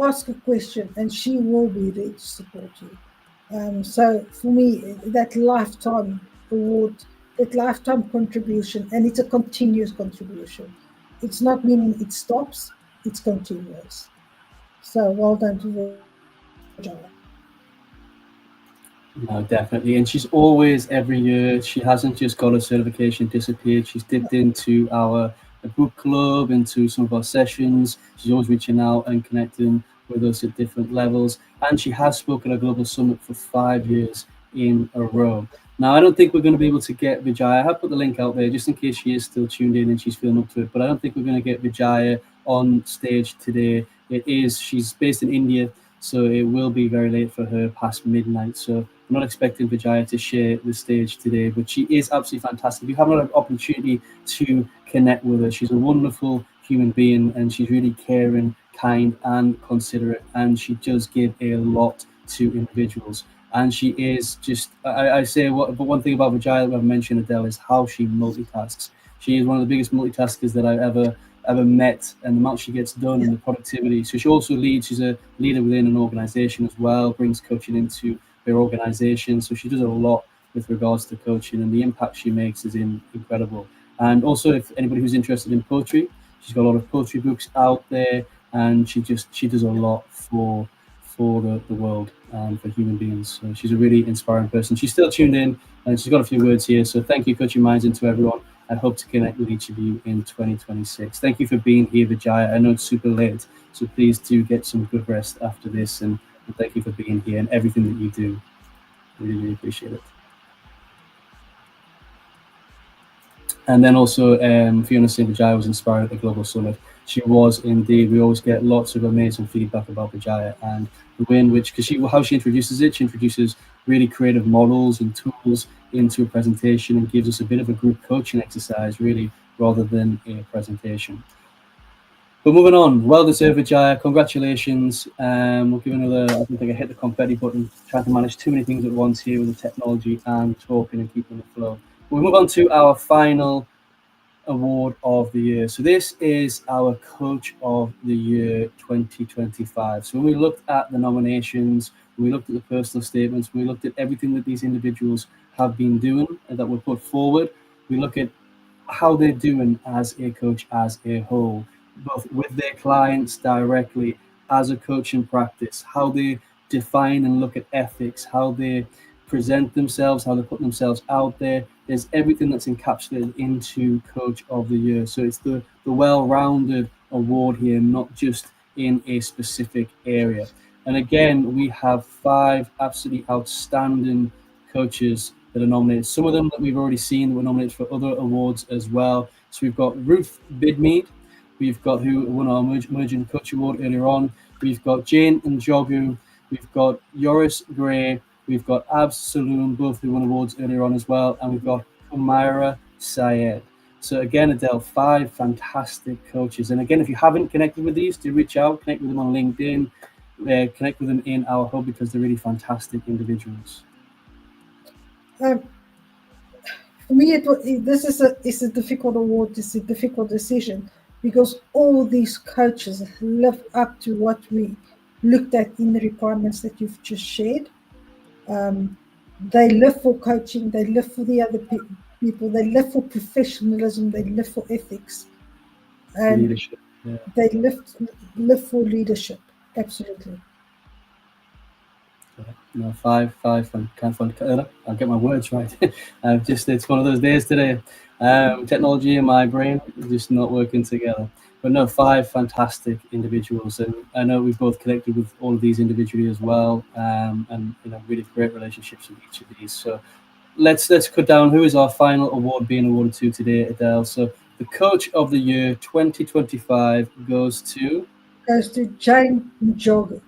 Speaker 2: ask a question, and she will be there to support you. So for me, that lifetime award, that lifetime contribution, and it's a continuous contribution. It's not meaning it stops, it's continuous. So well done to Vijaya.
Speaker 1: No, definitely. And she's always, every year, she hasn't just got a certification, disappeared. She's dipped into our book club, into some of our sessions. She's always reaching out and connecting with us at different levels. And she has spoken at a global summit for 5 years in a row. Now, I don't think we're going to be able to get Vijaya. I have put the link out there just in case she is still tuned in and she's feeling up to it. But I don't think we're going to get Vijaya on stage today. She's based in India, so it will be very late for her, past midnight. So I'm not expecting Vijaya to share the stage today, but she is absolutely fantastic. If you haven't had an opportunity to connect with her, she's a wonderful human being, and she's really caring, kind, and considerate, and she does give a lot to individuals. And she is just, I say, but one thing about Vijaya that I've mentioned, Adele, is how she multitasks. She is one of the biggest multitaskers that I've ever met, and the amount she gets done and the productivity. So she also leads, she's a leader within an organization as well, brings coaching into her organization. So she does a lot with regards to coaching, and the impact she makes is incredible. And also, if anybody who's interested in poetry, she's got a lot of poetry books out there, and she does a lot for the world and for human beings. So she's a really inspiring person. She's still tuned in, and she's got a few words here. So thank you, Coaching Minds, and to everyone. I hope to connect with each of you in 2026. Thank you for being here, Vijaya. I know it's super late, so please do get some good rest after this. And thank you for being here and everything that you do. Really, really appreciate it. And then also, Fiona saying Vijaya was inspired at the Global Summit. She was indeed. We always get lots of amazing feedback about Vijaya and the way in which, because how she introduces it, she introduces really creative models and tools into a presentation and gives us a bit of a group coaching exercise, really, rather than a presentation. But moving on, well deserved, Vijaya. Congratulations. We'll give another, I don't think I hit the confetti button, trying to manage too many things at once here with the technology and talking and keeping the flow. We'll move on to our final award of the year. So this is our Coach of the Year 2025. So when we looked at the nominations, we looked at the personal statements, we looked at everything that these individuals have been doing and that were put forward, we look at how they're doing as a coach as a whole, both with their clients directly, as a coach in practice, how they define and look at ethics, how they present themselves, how they put themselves out there. There's everything that's encapsulated into Coach of the Year. So it's the well-rounded award here, not just in a specific area. And again, we have 5 absolutely outstanding coaches that are nominated. Some of them that we've already seen were nominated for other awards as well. So we've got Ruth Bidmead, we've got who won our Emerging Coach Award earlier on. We've got Jane Njogu, we've got Yoris Gray, we've got Abs Saloon, both who won awards earlier on as well, and we've got Humaira Syed. So again, Adele, 5 fantastic coaches. And again, if you haven't connected with these, do reach out, connect with them on LinkedIn, connect with them in our hub, because they're really fantastic individuals.
Speaker 2: For me, this is a difficult award. It's a difficult decision because all these coaches live up to what we looked at in the requirements that you've just shared. They live for coaching. They live for the other people. They live for professionalism. They live for ethics, and
Speaker 1: leadership. Yeah.
Speaker 2: They live for leadership. Absolutely.
Speaker 1: No, 5, can't find. I'll get my words right. It's one of those days today. Technology and my brain just not working together. But no, 5 fantastic individuals, and I know we've both connected with all of these individually as well, and really great relationships with each of these. So let's cut down who is our final award being awarded to today, Adele. So the Coach of the Year 2025 goes to
Speaker 2: Jane Njogu.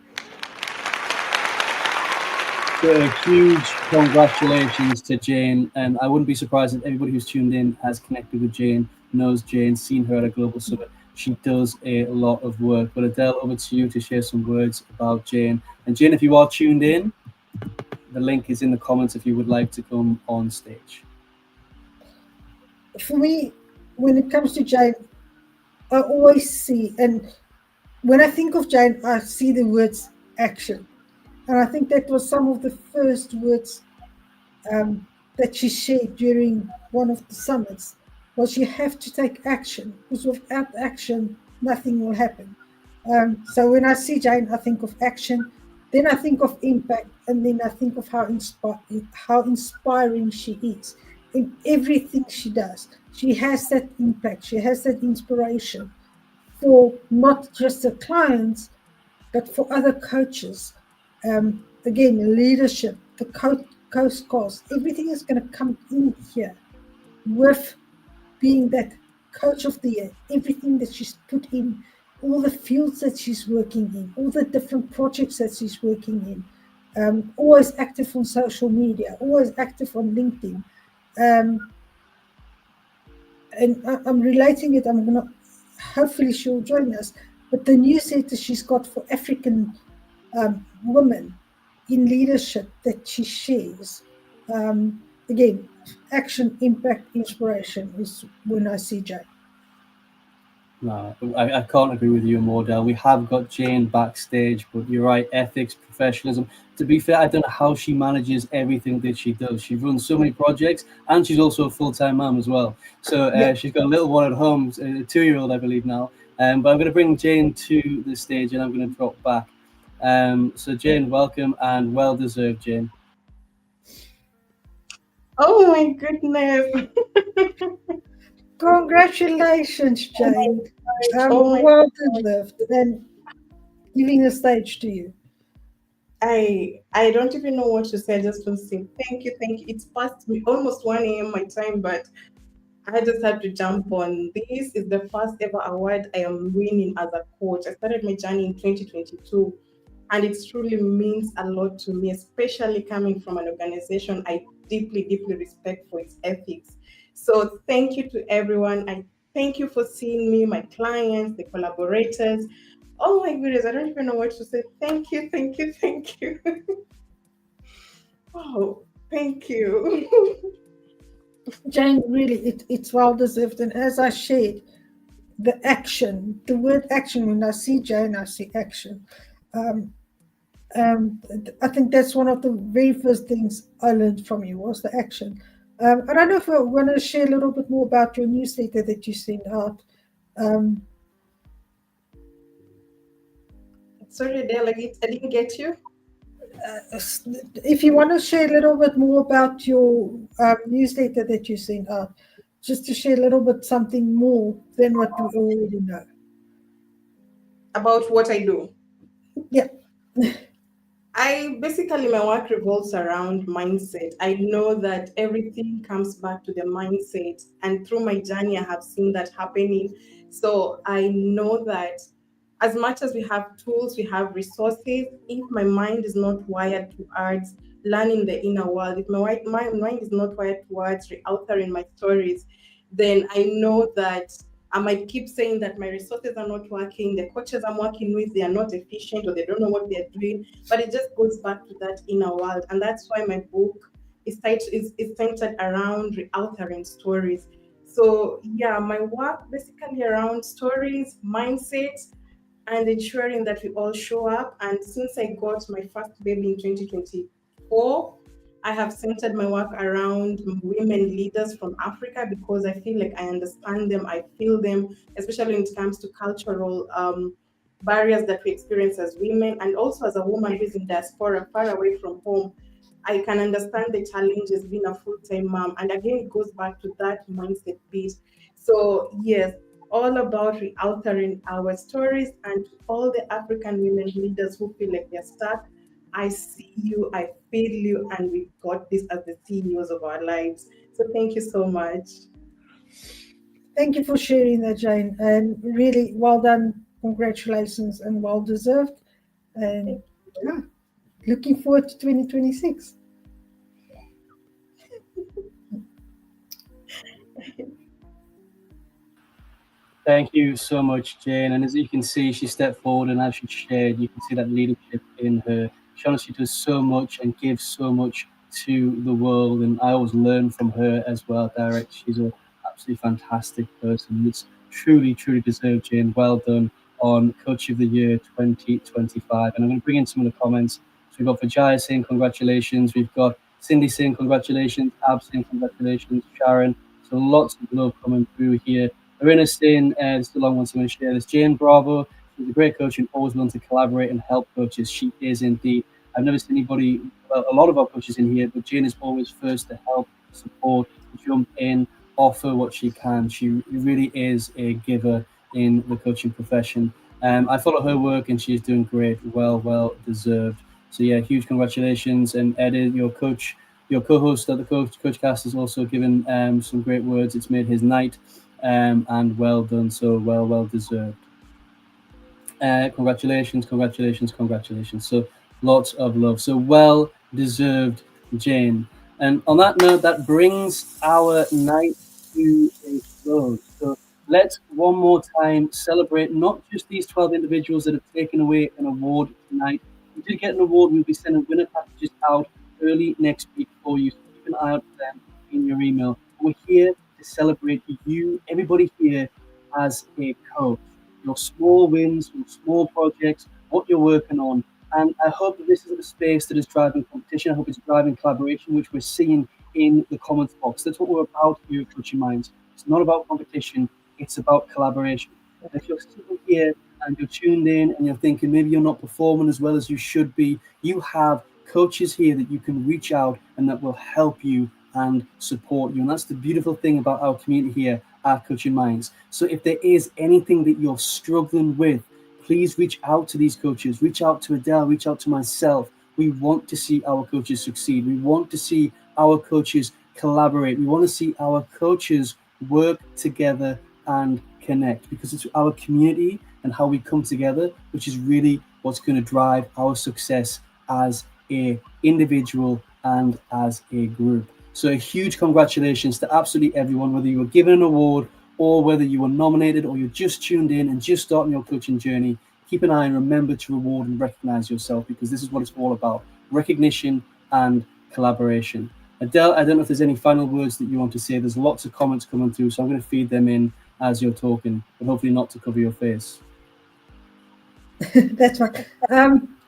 Speaker 1: A huge congratulations to Jane, and I wouldn't be surprised if everybody who's tuned in has connected with Jane, knows Jane, seen her at a global summit. She does a lot of work. But Adele, over to you to share some words about Jane. And Jane, if you are tuned in, the link is in the comments if you would like to come on stage.
Speaker 2: For me, when it comes to Jane, I always see, and when I think of Jane, I see the words action. And I think that was some of the first words that she shared during one of the summits, was you have to take action, because without action, nothing will happen. So when I see Jane, I think of action, then I think of impact, and then I think of how inspiring she is in everything she does. She has that impact, she has that inspiration for not just her clients, but for other coaches. Again, leadership, the coast course, everything is going to come in here with being that coach of the year, everything that she's put in, all the fields that she's working in, all the different projects that she's working in, always active on social media, always active on LinkedIn. And I'm relating it, I'm going to, hopefully she'll join us, but the newsletter she's got for African women in leadership that she shares. Again, action, impact, inspiration is when I see Jane.
Speaker 1: No, I can't agree with you more, Del. We have got Jane backstage, but you're right, ethics, professionalism. To be fair, I don't know how she manages everything that she does. She runs so many projects, and she's also a full-time mom as well. So she's got a little one at home, a 2-year-old, I believe now. But I'm going to bring Jane to the stage, and I'm going to drop back. So Jane, welcome, and well-deserved, Jane.
Speaker 8: Oh my goodness.
Speaker 2: Congratulations, Jane.
Speaker 8: Oh my
Speaker 2: well deserved. And giving the stage to you.
Speaker 8: I don't even know what to say. I just want to say thank you, thank you. It's past me almost 1 a.m. my time, but I just had to jump on. This is the first ever award I am winning as a coach. I started my journey in 2022, and it truly means a lot to me, especially coming from an organization I deeply, deeply respect for its ethics. So thank you to everyone. I thank you for seeing me, my clients, the collaborators. Oh my goodness, I don't even know what to say. Thank you, thank you, thank you. Wow, thank you.
Speaker 2: Jane, really, it's well deserved. And as I shared, the action, the word action, when I see Jane, I see action. I think that's one of the very first things I learned from you was the action. I don't know if I want to share a little bit more about your newsletter that you sent out.
Speaker 8: Sorry, Dale, I didn't get you.
Speaker 2: If you want to share a little bit more about your newsletter that you sent out, just to share a little bit something more than what we already know.
Speaker 8: About what I do.
Speaker 2: Yeah.
Speaker 8: My work revolves around mindset. I know that everything comes back to the mindset, and through my journey, I have seen that happening. So I know that as much as we have tools, we have resources. If my mind is not wired towards learning the inner world, if my mind is not wired towards re-authoring my stories, then I know that I might keep saying that my resources are not working, the coaches I'm working with, they are not efficient or they don't know what they're doing. But it just goes back to that inner world. And that's why my book is centered around re-authoring stories. So yeah, my work basically around stories, mindset, and ensuring that we all show up. And since I got my first baby in 2024, I have centered my work around women leaders from Africa because I feel like I understand them, I feel them, especially when it comes to cultural barriers that we experience as women, and also as a woman who's in diaspora, far away from home. I can understand the challenges being a full-time mom. And again, it goes back to that mindset piece. So yes, all about re-authoring our stories, and to all the African women leaders who feel like they're stuck, I see you, I feel you, and we've got this as the CEOs of our lives. So thank you so much.
Speaker 2: Thank you for sharing that, Jane. And really well done. Congratulations and well deserved. And yeah, looking forward to 2026.
Speaker 1: Thank you so much, Jane. And as you can see, she stepped forward, and as she shared, you can see that leadership in her. She honestly does so much and gives so much to the world, and I always learn from her as well, Derek. She's an absolutely fantastic person. It's truly, truly deserved, Jane. Well done on Coach of the Year 2025. And I'm going to bring in some of the comments. So we've got Vijaya saying congratulations. We've got Cindy saying congratulations. Ab saying congratulations. Sharon. So lots of love coming through here. Marina saying, this is a long one, so I'm going to share this. Jane, bravo She's a great coach and always willing to collaborate and help coaches. She is indeed. I've never seen anybody, well, a lot of our coaches in here, but Jane is always first to help, support, jump in, offer what she can. She really is a giver in the coaching profession. I follow her work and she's doing great. Well deserved. So yeah, huge congratulations. And Eddie, your coach, your co-host at the Coachcast has also given some great words. It's made his night, and well done. So well deserved. Congratulations. So lots of love. So well deserved, Jane. And on that note, that brings our night to a close. So let's one more time celebrate not just these 12 individuals that have taken away an award tonight. If you did get an award, we'll be sending winner packages out early next week for you. So keep an eye out for them in your email. We're here to celebrate you, everybody here, as a coach, your small wins, your small projects, what you're working on. And I hope that this isn't a space that is driving competition. I hope it's driving collaboration, which we're seeing in the comments box. That's what we're about here at Coaching Minds. It's not about competition, it's about collaboration. And if you're sitting here and you're tuned in and you're thinking maybe you're not performing as well as you should be, you have coaches here that you can reach out and that will help you and support you. And that's the beautiful thing about our community here at Coaching Minds. So if there is anything that you're struggling with, please reach out to these coaches, reach out to Adele, reach out to myself. We want to see our coaches succeed. We want to see our coaches collaborate. We want to see our coaches work together and connect, because it's our community and how we come together, which is really what's going to drive our success as a individual and as a group. So a huge congratulations to absolutely everyone, whether you were given an award or whether you were nominated or you're just tuned in and just starting your coaching journey. Keep an eye and remember to reward and recognize yourself, because this is what it's all about: recognition and collaboration. Adele, I don't know if there's any final words that you want to say. There's lots of comments coming through, so I'm going to feed them in as you're talking, but hopefully not to cover your face.
Speaker 2: That's right.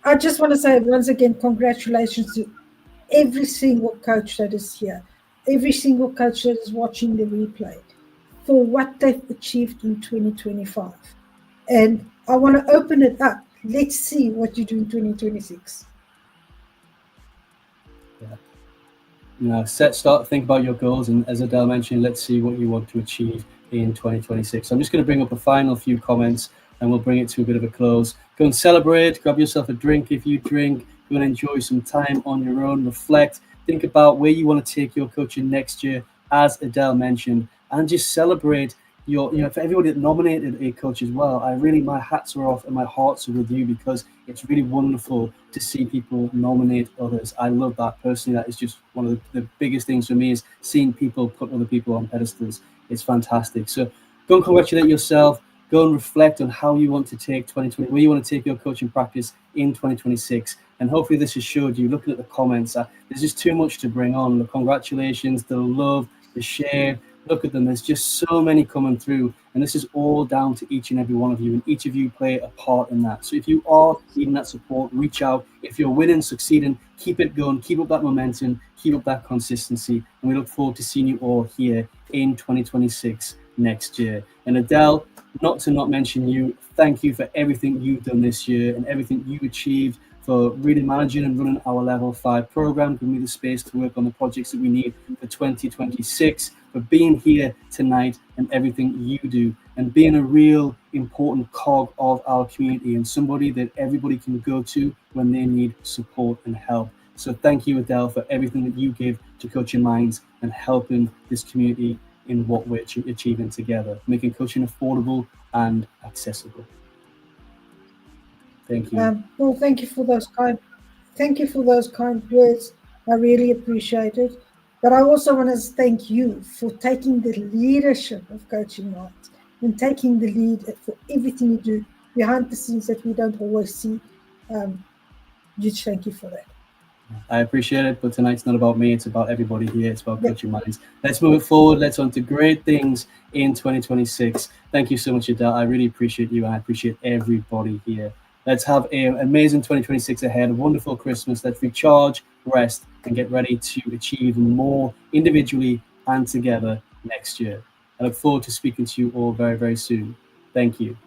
Speaker 2: I just want to say once again, congratulations to every single coach that is here, every single coach that is watching the replay, for what they've achieved in 2025. And I want to open it up. Let's see what you do in 2026.
Speaker 1: Think about your goals, and as Adele mentioned, let's see what you want to achieve in 2026. So I'm just going to bring up a final few comments and we'll bring it to a bit of a close. Go and celebrate, grab yourself a drink if you drink, go and enjoy some time on your own, reflect, think about where you want to take your coaching next year, as Adele mentioned, and just celebrate your, for everybody that nominated a coach as well. My hats are off and my hearts are with you, because it's really wonderful to see people nominate others. I love that personally. That is just one of the biggest things for me, is seeing people put other people on pedestals. It's fantastic. So go and congratulate yourself. Go and reflect on how you want to take 2020, where you want to take your coaching practice in 2026. And hopefully this has showed you, looking at the comments, there's just too much to bring on. The congratulations, the love, the share. Look at them. There's just so many coming through. And this is all down to each and every one of you. And each of you play a part in that. So if you are needing that support, reach out. If you're winning, succeeding, keep it going. Keep up that momentum. Keep up that consistency. And we look forward to seeing you all here in 2026 next year. And Adele, not to not mention you, thank you for everything you've done this year and everything you achieved, for really managing and running our Level 5 program, giving me the space to work on the projects that we need for 2026, for being here tonight and everything you do, and being a real important cog of our community and somebody that everybody can go to when they need support and help. So thank you, Adele, for everything that you give to Coaching Minds and helping this community in what we're achieving together, making coaching affordable and accessible. Thank you.
Speaker 2: Well, thank you for those kind words. I really appreciate it. But I also want to thank you for taking the leadership of Coaching Minds and taking the lead for everything you do behind the scenes that we don't always see. Huge thank you for that.
Speaker 1: I appreciate it, but tonight's not about me. It's about everybody here. It's about Coaching Minds. Let's move it forward. Let's on to great things in 2026. Thank you so much, Adele. I really appreciate you, and I appreciate everybody here. Let's have an amazing 2026 ahead. A wonderful Christmas. Let's recharge, rest, and get ready to achieve more individually and together next year. I look forward to speaking to you all very, very soon. Thank you.